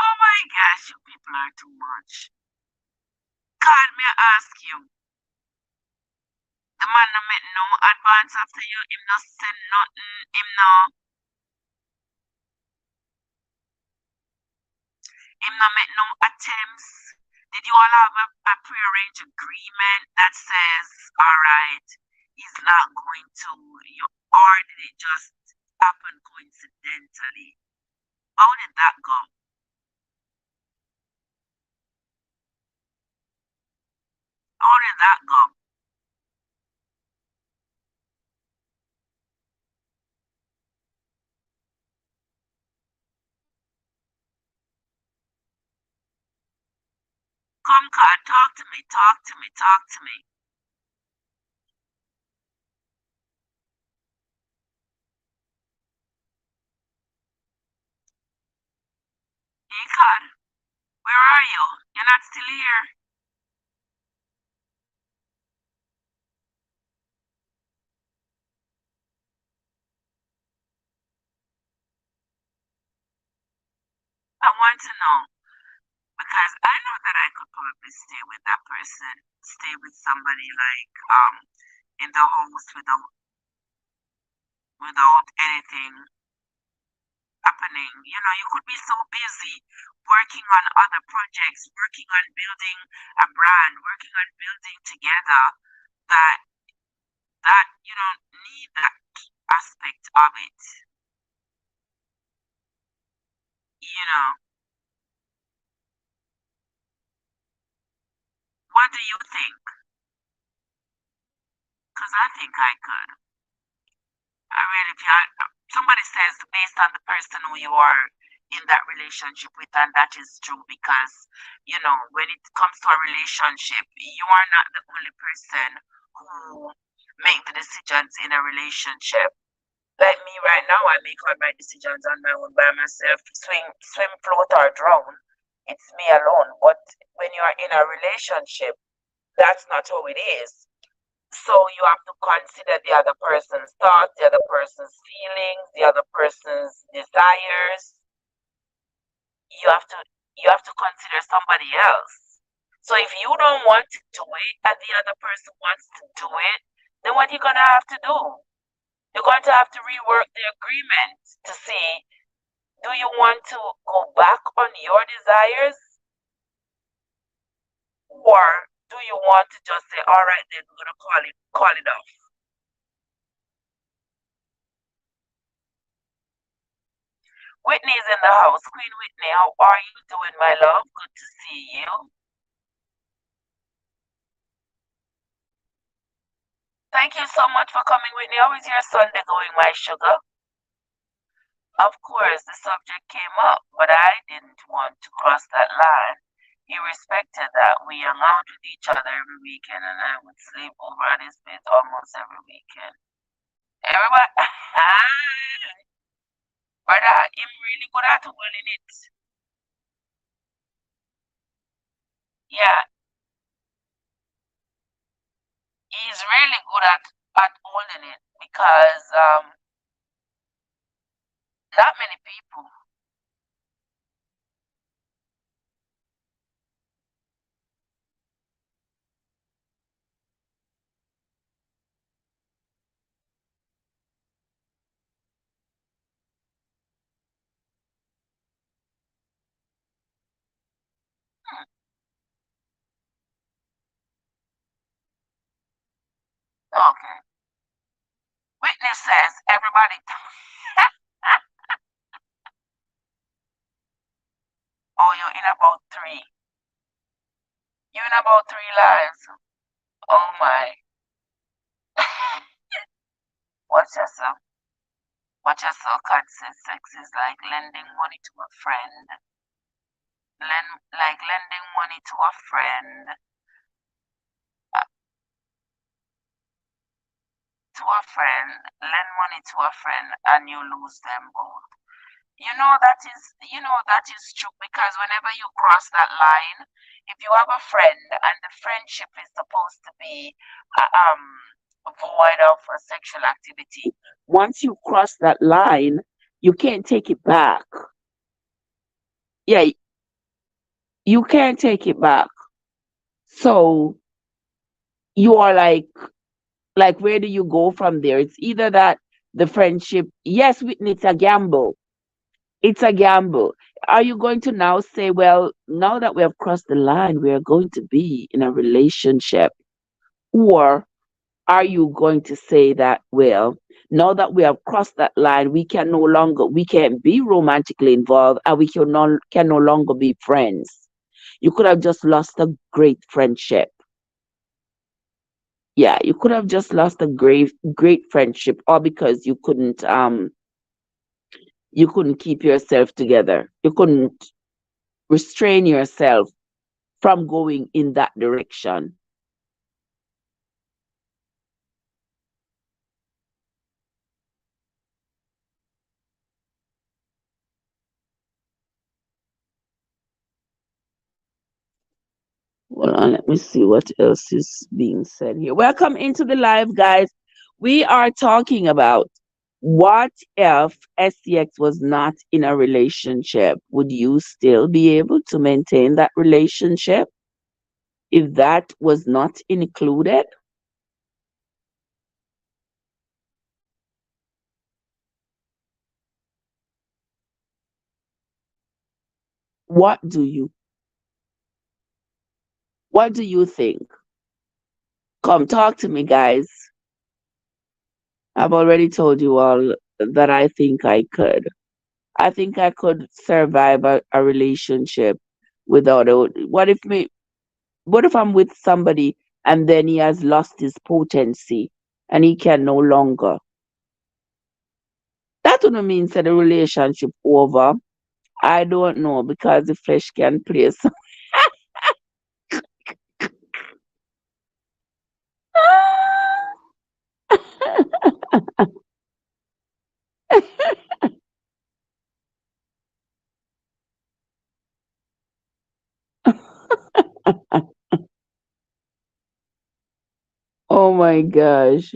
Oh my gosh, you people are too much. God, may I ask you, the man no make no advance after you, him no send nothing, him no make no attempts. Did you all have a prearranged agreement that says, all right, he's not going to you, or did it just happen coincidentally? How did that go? How did that go? Come, God, talk to me, talk to me, talk to me. God, where are you? You're not still here. I want to know because I know that I could probably stay with that person, stay with somebody like in the house without anything happening. You know, you could be so busy working on other projects, working on building a brand, working on building together that you don't need that aspect of it. You know, what do you think? Because I think I could. I really can. Somebody says based on the person who you are in that relationship with, and that is true because you know when it comes to a relationship, you are not the only person who make the decisions in a relationship. Like me right now, I make all my decisions on my own by myself. Swim, float, or drown. It's me alone. But when you are in a relationship, that's not how it is. So you have to consider the other person's thoughts, the other person's feelings, the other person's desires. You have to consider somebody else. So if you don't want to do it and the other person wants to do it, then what you're gonna have to do? You're going to have to rework the agreement to see, do you want to go back on your desires, or do you want to just say, all right, then we're gonna call it off? Whitney is in the house. Queen Whitney, how are you doing, my love? Good to see you. Thank you so much for coming, Whitney. How is your Sunday going, my sugar? Of course, the subject came up, but I didn't want to cross that line. He respected that. We hung out with each other every weekend, and I would sleep over at his bed almost every weekend. Everybody, but I'm really good at holding it. Yeah, he's really good at holding it because not many people. Hmm, okay. Witness says everybody. Oh, you're in about three. You're in about three lives. Oh my. Watch yourself. Watch yourself. God says sex is like lending money to a friend. Like lending money to a friend. Lend money to a friend, and you lose them both. You know that is true because whenever you cross that line, if you have a friend and the friendship is supposed to be void of sexual activity, once you cross that line, you can't take it back. Yeah, you can't take it back. So you are like where do you go from there? It's either that the friendship, yes, Whitney, it's a gamble. It's a gamble. Are you going to now say, well, now that we have crossed the line, we are going to be in a relationship? Or are you going to say that, well, now that we have crossed that line, we can't be romantically involved and we can no longer be friends? You could have just lost a great friendship. Yeah, you could have just lost a great friendship, all because you couldn't keep yourself together. You couldn't restrain yourself from going in that direction. Hold on, let me see what else is being said here. Welcome into the live, guys. We are talking about what if SCX was not in a relationship? Would you still be able to maintain that relationship if that was not included? What do you what do you think? Come talk to me, guys. I've already told you all that I think I could. I think I could survive a relationship without a what if I'm with somebody and then he has lost his potency and he can no longer? That wouldn't mean that the relationship over. I don't know because the flesh can play some. Oh my gosh.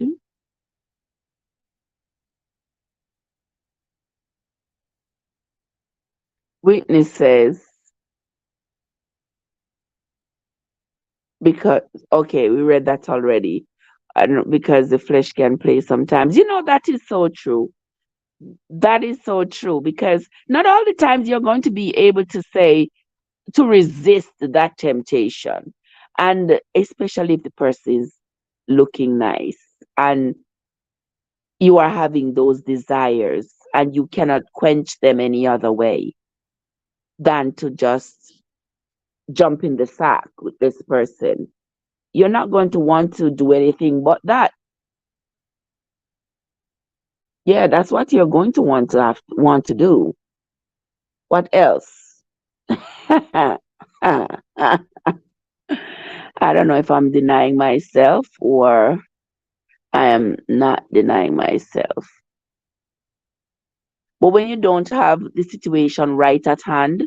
Witness says, because, okay, we read that already. I don't, because the flesh can play sometimes. You know, that is so true. That is so true because not all the times you're going to be able to say, to resist that temptation. And especially if the person is looking nice and you are having those desires and you cannot quench them any other way than to just jump in the sack with this person. You're not going to want to do anything but that. Yeah, that's what you're going to want to do. What else? I don't know if I'm denying myself or I am not denying myself. But when you don't have the situation right at hand,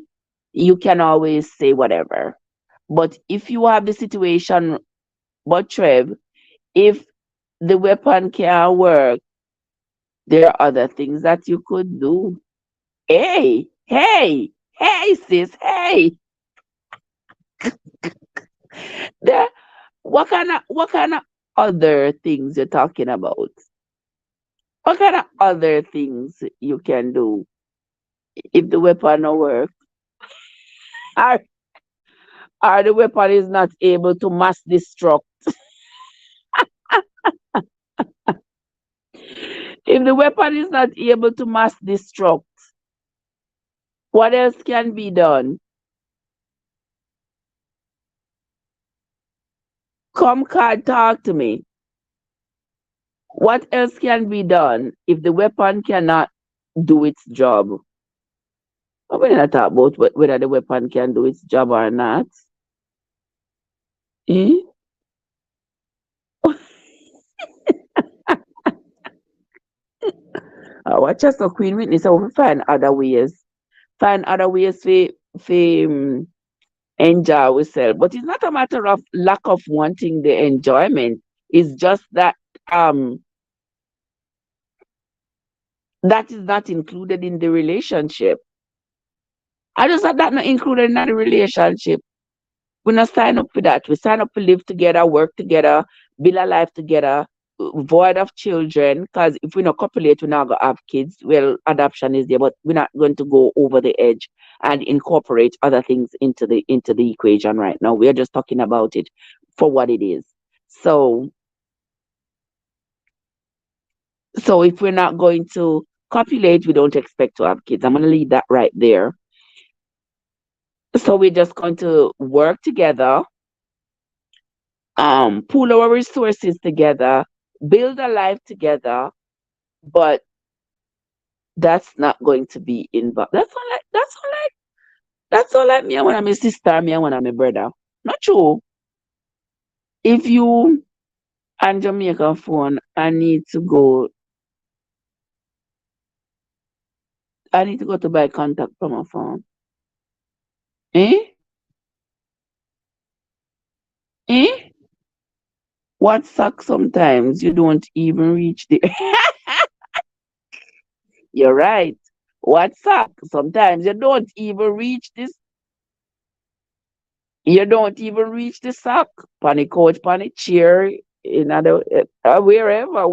you can always say whatever. But if you have the situation, but Trev, if the weapon can't work, there are other things that you could do. Hey, hey, hey, sis, hey. There, what kind of other things you're talking about? What kind of other things you can do if the weapon don't work? Or, or the weapon is not able to mass destruct? If the weapon is not able to mass destruct, what else can be done? Come, card, talk to me. What else can be done if the weapon cannot do its job? We're not talking about whether the weapon can do its job or not. Eh? Watch us, so Queen Witness, so we find other ways to enjoy ourselves. But it's not a matter of lack of wanting the enjoyment. It's just that um that is not included in the relationship. I just had that not included in the relationship. We not sign up for that. We sign up to live together, work together, build a life together, void of children. Because if we not copulate, we're not gonna have kids. Well, adoption is there, but we're not going to go over the edge and incorporate other things into the equation right now. We're just talking about it for what it is. So so if we're not going to copulate, we don't expect to have kids. I'm gonna leave that right there. So we're just going to work together, pool our resources together, build a life together, but that's not going to be involved. That's all like me and when I'm a sister, me and when I'm a brother. Not true. If you and Jamaica phone, I need to go to buy contact from a phone. Eh? What sucks sometimes you don't even reach the you're right. What sucks sometimes you don't even reach the sock. Pan the couch, pan the chair, in other wherever.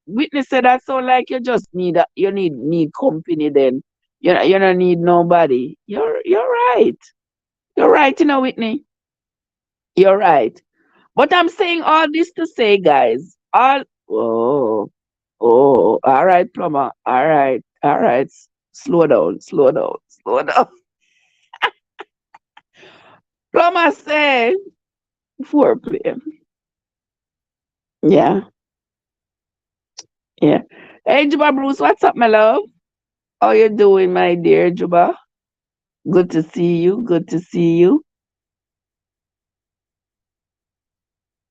Witness said that sound like you just need company then. You don't need nobody. You're right. You're right, Whitney. You're right. But I'm saying all this to say, guys, oh, all right, plumber. All right. Slow down. Plumber say foreplay. Yeah, yeah. Hey Juba Bruce, what's up, my love? How you doing, my dear Juba? Good to see you. Good to see you.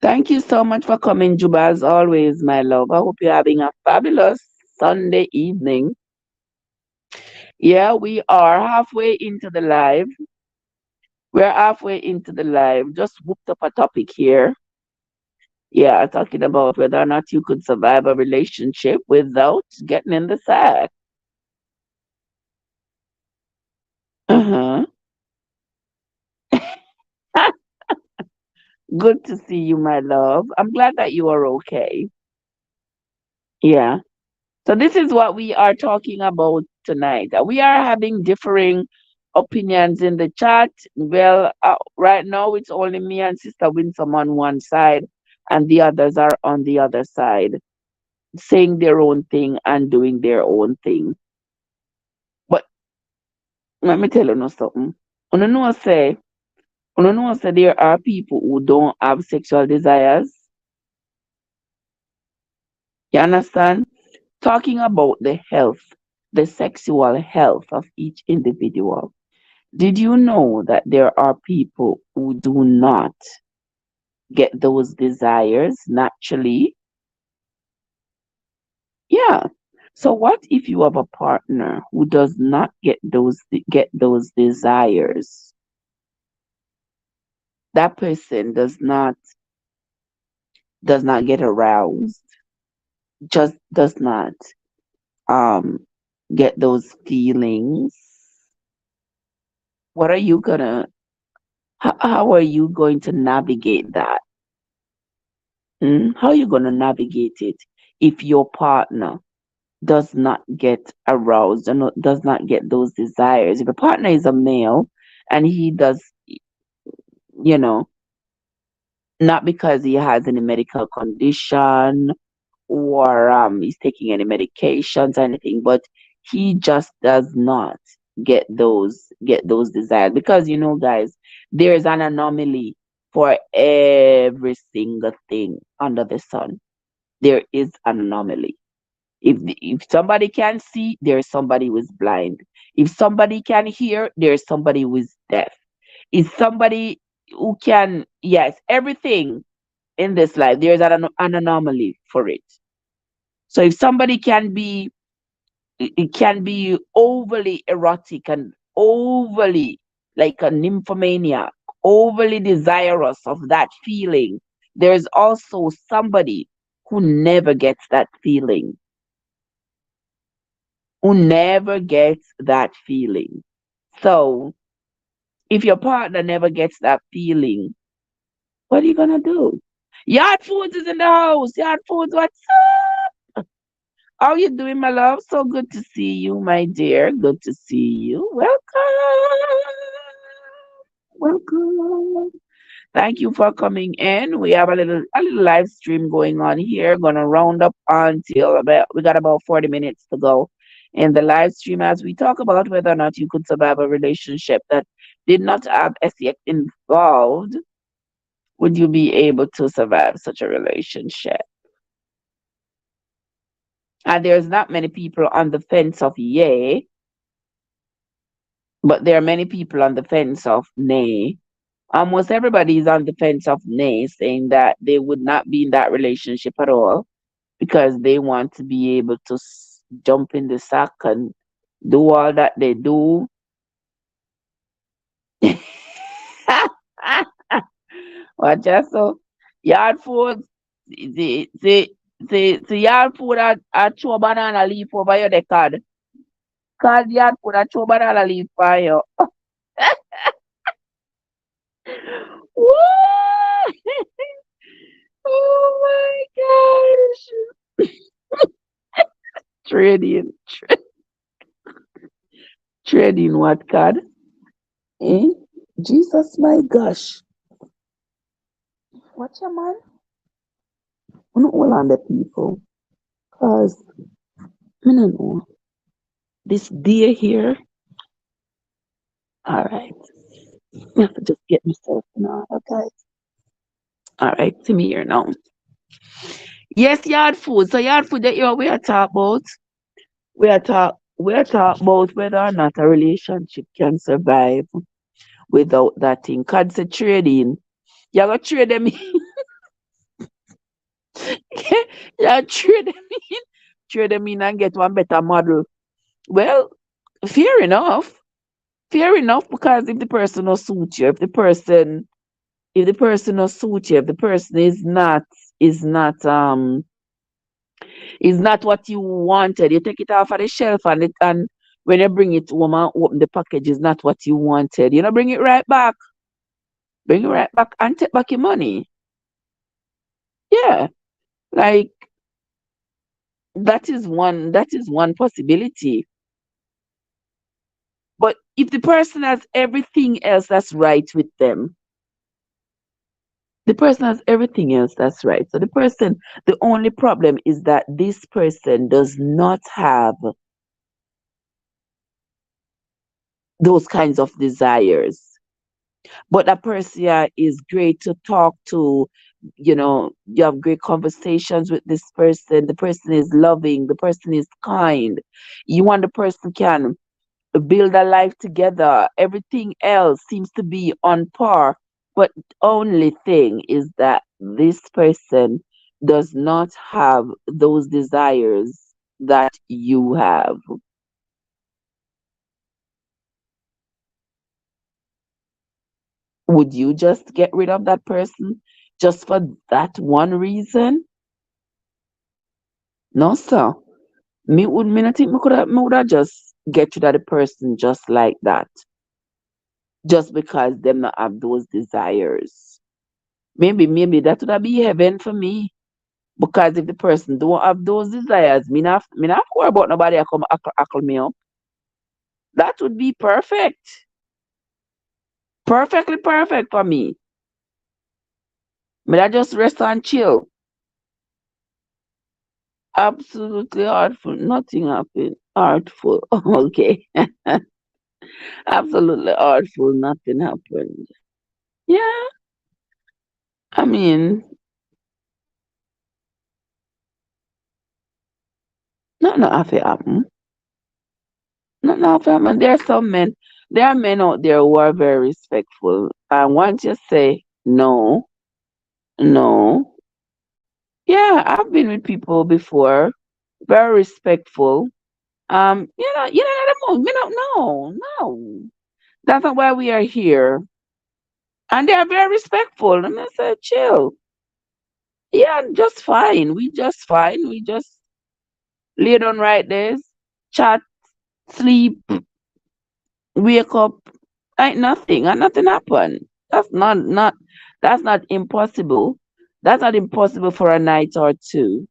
Thank you so much for coming, Juba, as always, my love. I hope you're having a fabulous Sunday evening. Yeah, we are halfway into the live. We're halfway into the live. Just whooped up a topic here. Yeah, talking about whether or not you could survive a relationship without getting in the sack. Uh-huh. Good to see you, my love. I'm glad that you are okay. Yeah. So this is what we are talking about tonight. We are having differing opinions in the chat. Well, right now it's only me and Sister Winsome on one side, and the others are on the other side, saying their own thing and doing their own thing. But let me tell you know something. You know say, you know say there are people who don't have sexual desires. You understand? Talking about the health, the sexual health of each individual. Did you know that there are people who do not get those desires naturally? Yeah. So what if you have a partner who does not get those desires? That person does not get aroused, just does not um get those feelings. What are you gonna how are you going to navigate that? How are you gonna navigate it if your partner does not get aroused and does not get those desires? If a partner is a male and he does, you know, not because he has any medical condition or he's taking any medications or anything, but he just does not get those desires. Because guys, there's an anomaly for every single thing under the sun. There is an anomaly. If somebody can see, there's somebody who is blind. If somebody can hear, there's somebody who is deaf. If somebody who can, yes, everything in this life, there's an anomaly for it. So if somebody it can be overly erotic and overly like a nymphomaniac, overly desirous of that feeling. There's also somebody who never gets that feeling, who never gets that feeling. So if your partner never gets that feeling, what are you gonna do? Yard Foods is in the house. Yard Foods, what's up? How you doing, my love? So good to see you, my dear. Good to see you. Welcome. Thank you for coming in. We have a little live stream going on here. Gonna round up until we got about 40 minutes to go in the live stream as we talk about whether or not you could survive a relationship that did not have sex involved. Would you be able to survive such a relationship? And there's not many people on the fence of yay, but there are many people on the fence of nay. Almost everybody is on the fence of nay, saying that they would not be in that relationship at all because they want to be able to jump in the sack and do all that they do. Watch out, so yard food, the yard food I throw banana leaf over your the card. Card yard food I throw banana leaf for you. What? Oh my gosh. Trading. Trading what card? Eh? Jesus my gosh. Watch your man. I'm not all on the people. Cause I don't know. This deer here. Alright. I have to just get myself now, okay? Alright, see me here now. Yes, yard food. So yard food that you we are talk about. We are talk about whether or not a relationship can survive without that thing. Cause the trading. You gotta trade them in. You trade them in. Trade them in and get one better model. Well, fair enough. Fair enough, because if the person not suit you, if the person not suit you, if the person is not what you wanted, you take it off of the shelf, and when you bring it home and open the package is not what you wanted. You know, bring it right back. Bring it right back and take back your money. Yeah. Like that is one possibility. But if the person has everything else that's right with them, the person has everything else that's right. So the only problem is that this person does not have those kinds of desires. But that person is great to talk to. You have great conversations with this person. The person is loving. The person is kind. You want the person can build a life together. Everything else seems to be on par. But only thing is that this person does not have those desires that you have. Would you just get rid of that person just for that one reason? No, sir. Me not think me could have just get rid of the person just like that, just because them not have those desires. Maybe that would be heaven for me. Because if the person don't have those desires, me not worry about nobody I come ackle me up. That would be perfect. Perfectly perfect for me. Me I just rest and chill. Absolutely artful. Nothing happened. Artful. Okay. Absolutely artful. Nothing happened. Yeah. I mean, nothing have to happen. Nothing have to happen. There are men out there who are very respectful. And once you say no, no, yeah, I've been with people before, very respectful. Not the most, no, no. That's not why we are here. And they are very respectful. And I said, chill. Yeah, just fine. We just fine. We just lay down right there, chat, sleep, wake up. Ain't nothing. And nothing happened. That's not impossible. That's not impossible for a night or two.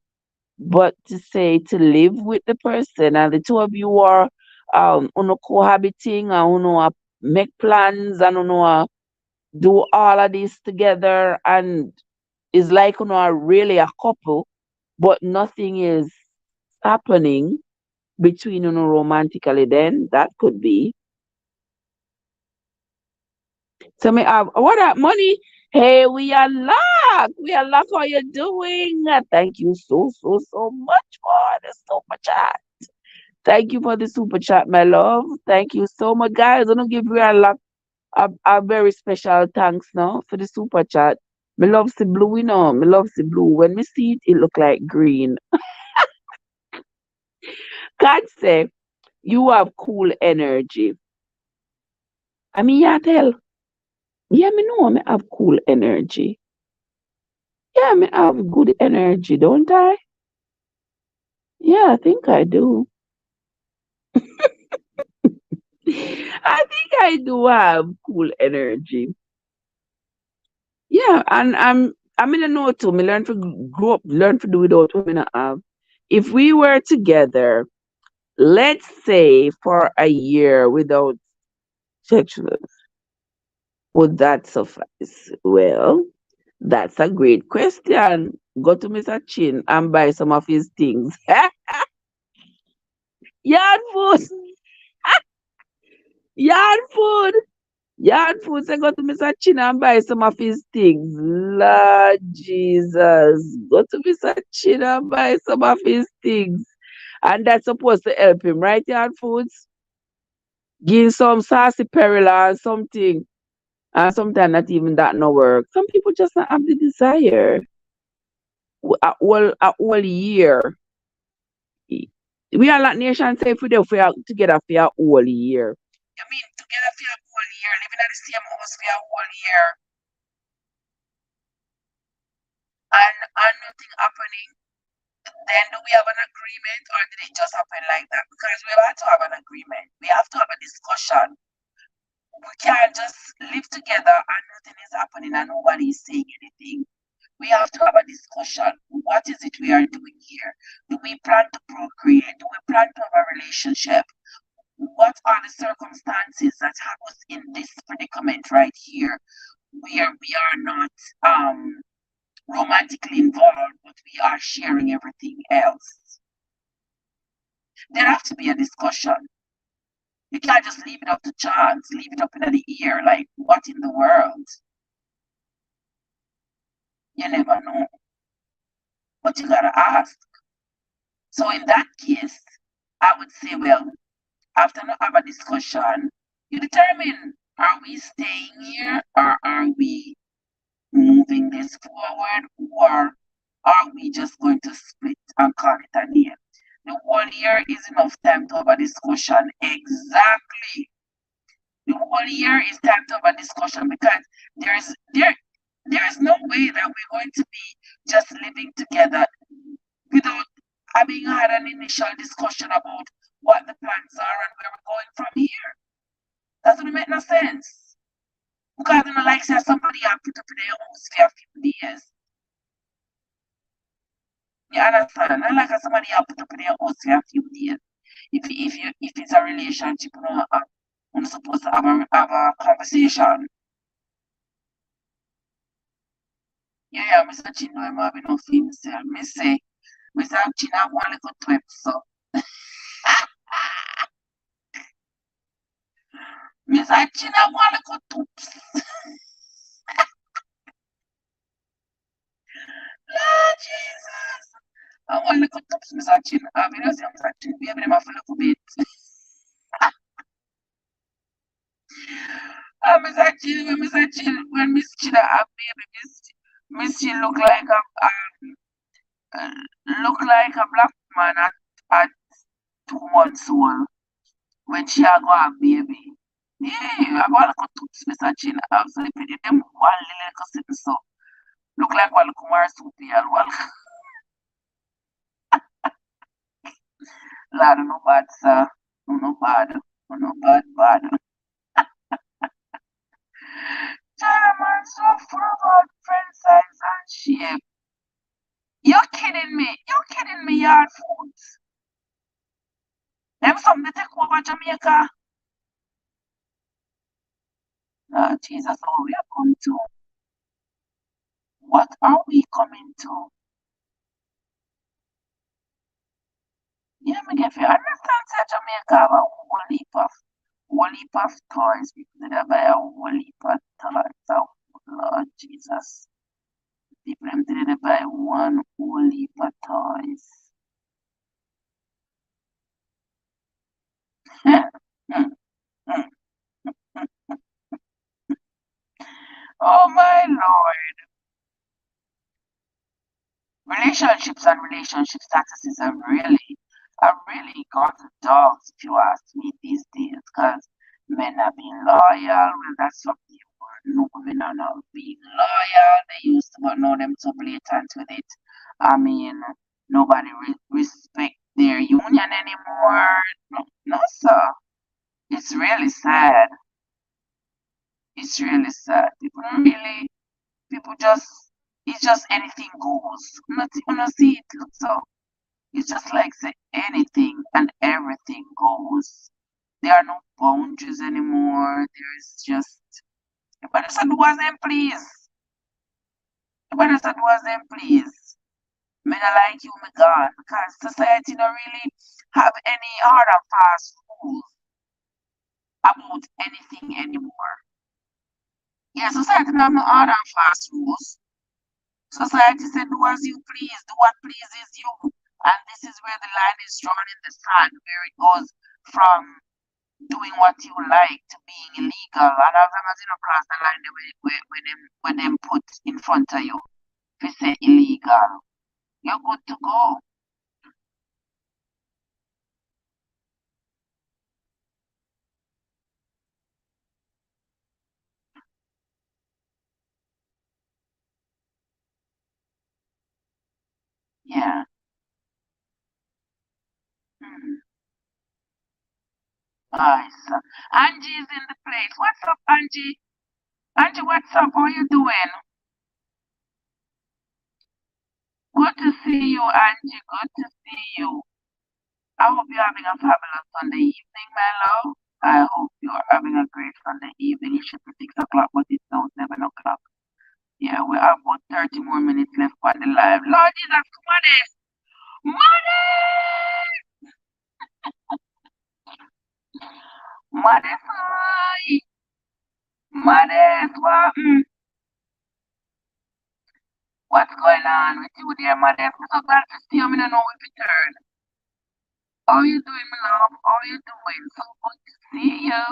But to say to live with the person and the two of you are cohabiting and make plans and do all of this together, and it's like are really a couple, but nothing is happening between romantically, then that could be. So me what up money? Hey, we are luck. We are luck. How you doing? Thank you so much for the super chat. Thank you for the super chat, my love. Thank you so much, guys. I'm gonna give you a very special thanks now for the super chat. Me loves the blue, Me loves the blue. When me see it, it look like green. God say you have cool energy. I mean, yeah, tell. Yeah, me know me have cool energy. Yeah, me have good energy, don't I? Yeah, I think I do. I think I do have cool energy. Yeah, and I'm in a know too. Me learn to grow up, learn to do without what me not have. If we were together, let's say for a year without sexual, would that suffice? Well, that's a great question. Go to Mr. Chin and buy some of his things. Yard food, yard food. Yard food, say go to Mr. Chin and buy some of his things. Lord Jesus. Go to Mr. Chin and buy some of his things. And that's supposed to help him, right, Yard Foods? Give some saucy perilla and something. And sometimes not even that no work. Some people just not have the desire. A whole year. We are like nation say for them for together for a whole year. You mean together for a whole year, living at the same house for a whole year, and nothing happening? Then do we have an agreement or did it just happen like that? Because we have to have an agreement. We have to have a discussion. We can't just live together and nothing is happening and nobody is saying anything. We have to have a discussion. What is it we are doing here? Do we plan to procreate? Do we plan to have a relationship? What are the circumstances that have us in this predicament right here, where we are not romantically involved, but we are sharing everything else? There have to be a discussion. You can't just leave it up to chance, leave it up in the air. Like, what in the world? You never know. But you gotta ask. So in that case, I would say, well, after not have a discussion, you determine, are we staying here or are we moving this forward, or are we just going to split and call it a day? The 1 year is enough time to have a discussion. Exactly. The 1 year is time to have a discussion because there is no way that we're going to be just living together without having had an initial discussion about what the plans are and where we're going from here. That doesn't make no sense. Because I don't like say somebody have put up in their house for a few days. You understand? I like somebody have put up in their house for a few days. If it's a relationship, I'm supposed to have a conversation. Yeah, Mr. Chino, I'm having no feelings. Me say, Mr. Chino, I want to go to him, so. Mr. Chino, I want to go to Lord Jesus. I want to go to Mr. Chino. I'm going to say, Mr. Chino, we have him a little bit. Mr. Chino, when Miss Chino have baby, Miss Chino look like a black man at 2 months old when she a go have baby. Yeah, I go look at Mr. Chin. I'm sleeping in them one little cousin so. Look like one Kumar Supi and one lad no bad sir. No bad. No bad. Gentlemen, so full about friend size and shape. You're kidding me. Yard foods. Them something take over Jamaica. Jesus, oh, we are coming to. What are we coming to? Yeah, me get you understand say Jamaica have a whole heap of toys. People that buy a whole heap of toys. Oh, Lord Jesus. People them did they buy one whole heap of toys. Oh my Lord. Relationships and relationship statuses are really gotten dogs if you ask me these days because men are being loyal. Well, that's something no women are not being loyal. They used to, but now them so blatant with it. I mean, nobody respect their union anymore. No, no, sir. It's really sad. It's really sad. People don't really, people just, it's just anything goes. You not see it, look so. It's just like say anything and everything goes. There are no boundaries anymore. There's just, everybody said was them please. Everybody said was them please. Me not like you, me gone. Because society don't really have any hard and fast rules about anything anymore. Yeah, society don't have no hard and fast rules. Society said do as you please, do what pleases you. And this is where the line is drawn in the sand, where it goes from doing what you like to being illegal. And as long as you don't cross the line when them put in front of you, if you say illegal, you're good to go. Yeah. Mm. Nice. Angie is in the place. What's up, Angie? Angie, what's up? How you doing? Good to see you, Angie. Good to see you. I hope you're having a fabulous Sunday evening, my love. I hope you're having a great Sunday evening. It should be 6 o'clock, but it's now 7 o'clock. Yeah, we have about 30 more minutes left on the live. Lord Jesus, modest! Modest! Modest! Hi! Modest! What? What's going on with you there, Modest? I'm so glad to see you. I don't know if you turn. How you doing, my love? How you doing? So good to see you.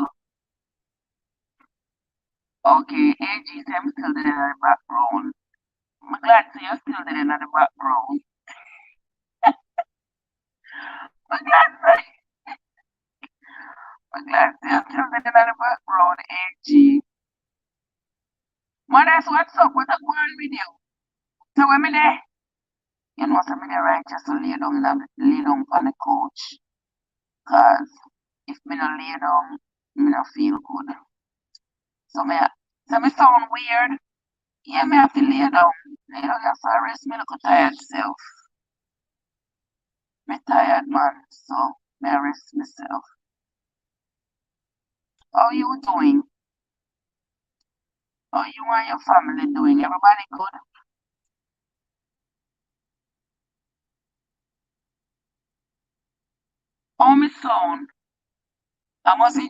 Okay, AG, I'm still there in the background. I'm glad to see you're still there in the background. I'm glad to see you're still there in the background, AG. Modest, what's up? What's going on with you? So when me there, you know, so me there right just to lay down on the couch. Cause if me not lay down, me not feel good. So me sound weird. Yeah, me have to lay down. Lay down just to rest me look tired self. Me tired man, so me rest myself. How you doing? How you and your family doing? Everybody good? How me sound? I must see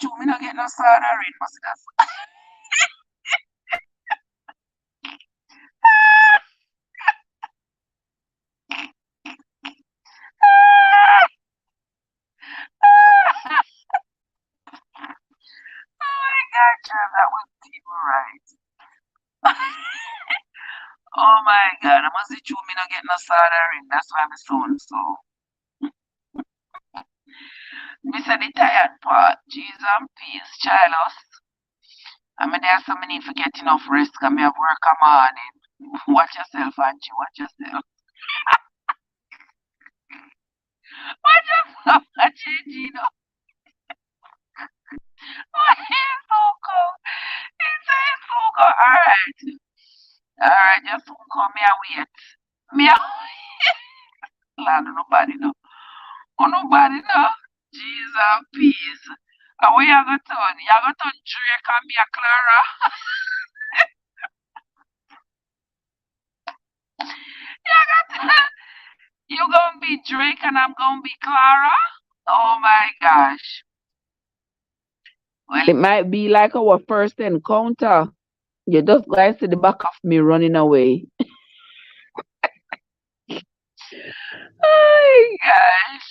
you, me not get no salary, must that. Oh my god, Trev, that was people right. Oh my god, I must see you, me not get no salary. That's why I'm sound so. Me say the tired part, Jesus and peace, child us. I mean, there's so many for get enough rest, because me have work a morning. Watch yourself, Angie, watch yourself. Watch yourself, Angie, Gino. Oh, he's so cool. He's so cool. Alright. Alright, just call me a wait. Me a Lord, nobody know. Oh, nobody know. Jesus, peace. And where you go turn? You go turn Drake and me a Clara? You got you gonna be Drake and I'm gonna be Clara? Oh my gosh. Well, it might be like our first encounter. You just guys see the back of me running away. Oh my gosh.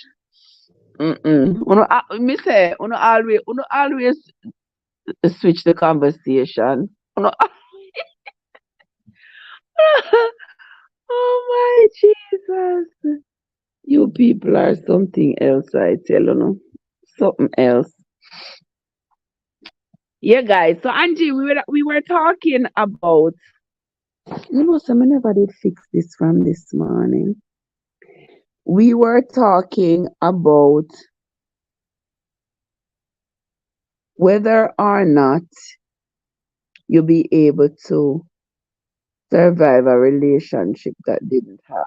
Me say, always switch the conversation. Uno, oh my Jesus. You people are something else, I tell you. Something else. Yeah, guys. So Angie, we were talking about, someone never did fix this from this morning. We were talking about whether or not you'll be able to survive a relationship that didn't have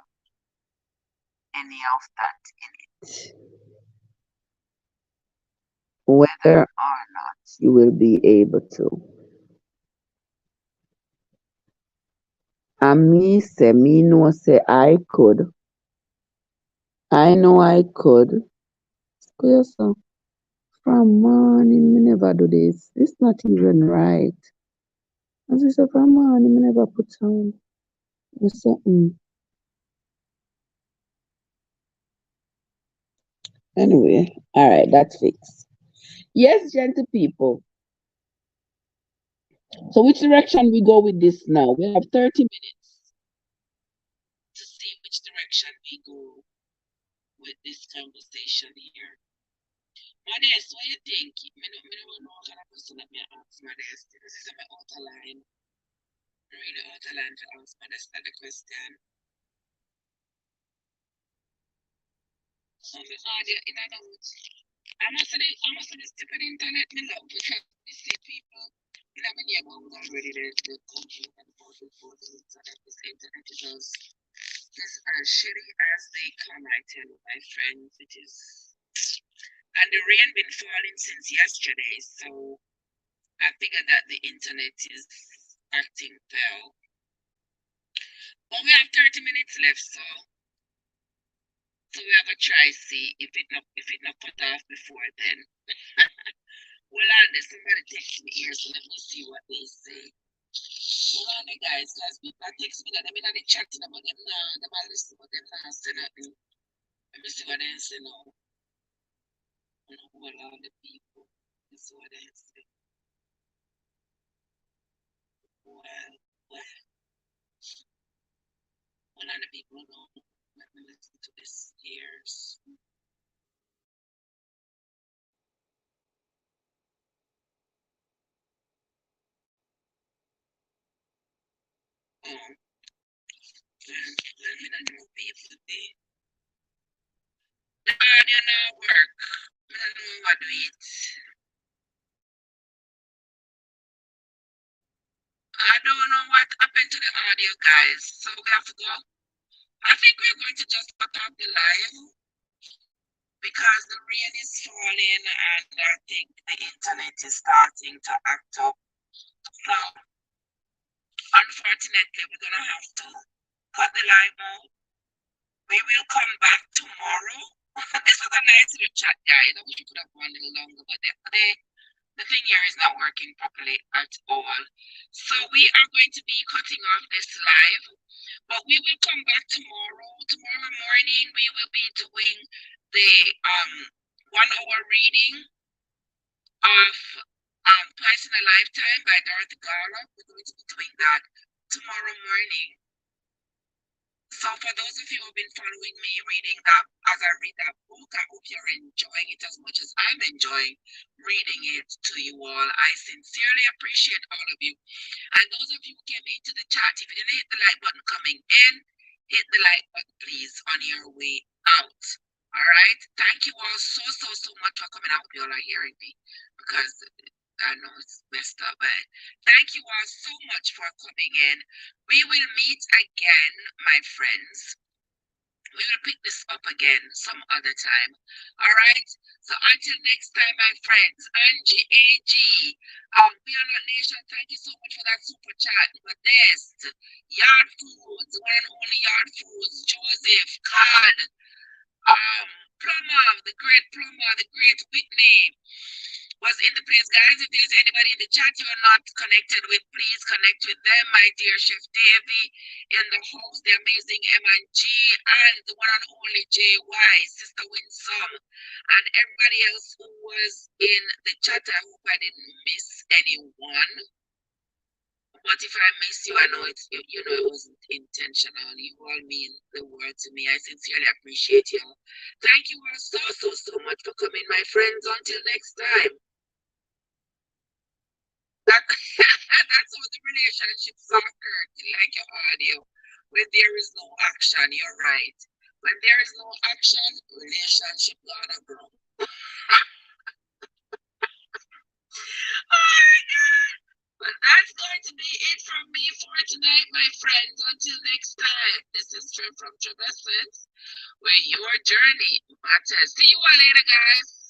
any of that in it. Whether or not you will be able to. And me know say I could. I know I could. Yes, sir. From morning, me never do this. It's not even right. As I say, from morning, me never put on. Me say, Anyway, all right, that's fixed. Yes, gentle people. So which direction we go with this now? We have 30 minutes to see which direction we go with this conversation here. Modest, what do you think? Me no know what kind of person that me ask Modest. This is my outer line. Really outer line to ask Modest the question. So the audio, in other words, I must have stupid internet me love because we see people in our neighborhood already they complain about the internet. This internet is as shitty as they come, I tell you, my friends. It is, and the rain been falling since yesterday, so I figured that the internet is acting well. But we have 30 minutes left, so we have a try see if it not cut off before then. Well, on this somebody text me here, so let me see what they say. Hold on, guys, because people text me that they've been chatting about them now, them are listening, but them not saying nothing. Let me see what they say now. Hold on, the people. This is what they say. Well, one of the people know. Let me listen to this ears. Let me know people today. The audio now work. I don't know what do it. I don't know what happened to the audio, guys. So we have to go. I think we're going to just cut off the live because the rain is falling and I think the internet is starting to act up. So unfortunately, we're gonna have to cut the live out. We will come back tomorrow. This was a nice little chat, guys. I wish we could have gone a little longer, but the thing here is not working properly at all. So we are going to be cutting off this live, but we will come back tomorrow. Tomorrow morning, we will be doing the 1 hour reading of Twice in a Lifetime by Dorothy Garland. We're going to be doing that tomorrow morning. So for those of you who have been following me reading that as I read that book, I hope you're enjoying it as much as I'm enjoying reading it to you all. I sincerely appreciate all of you. And those of you who came into the chat, if you didn't hit the like button coming in, hit the like button please on your way out. All right. Thank you all so much for coming out. You all are hearing me because I know it's messed up, but thank you all so much for coming in. We will meet again, my friends. We will pick this up again some other time. All right. So until next time, my friends, Angie AG, we are not nation. Thank you so much for that super chat. Modest, Yard Foods, one and only Yard Foods, Joseph, Khan, Plummer, the great Whitney was in the place. Guys, if there's anybody in the chat you're not connected with, please connect with them. My dear Chef Davy in the house, the amazing M&G, and the one and only JY, Sister Winsome, and everybody else who was in the chat. I hope I didn't miss anyone. But if I miss you, I know it wasn't intentional. You all mean the world to me. I sincerely appreciate you. Thank you all so much for coming, my friends. Until next time. the relationship soccer, like your audio. When there is no action, you're right. When there is no action, relationship gonna grow. Oh my God. But that's going to be it from me for tonight, my friends. Until next time, this is Trev from Trevessence, where your journey matters. See you all later, guys.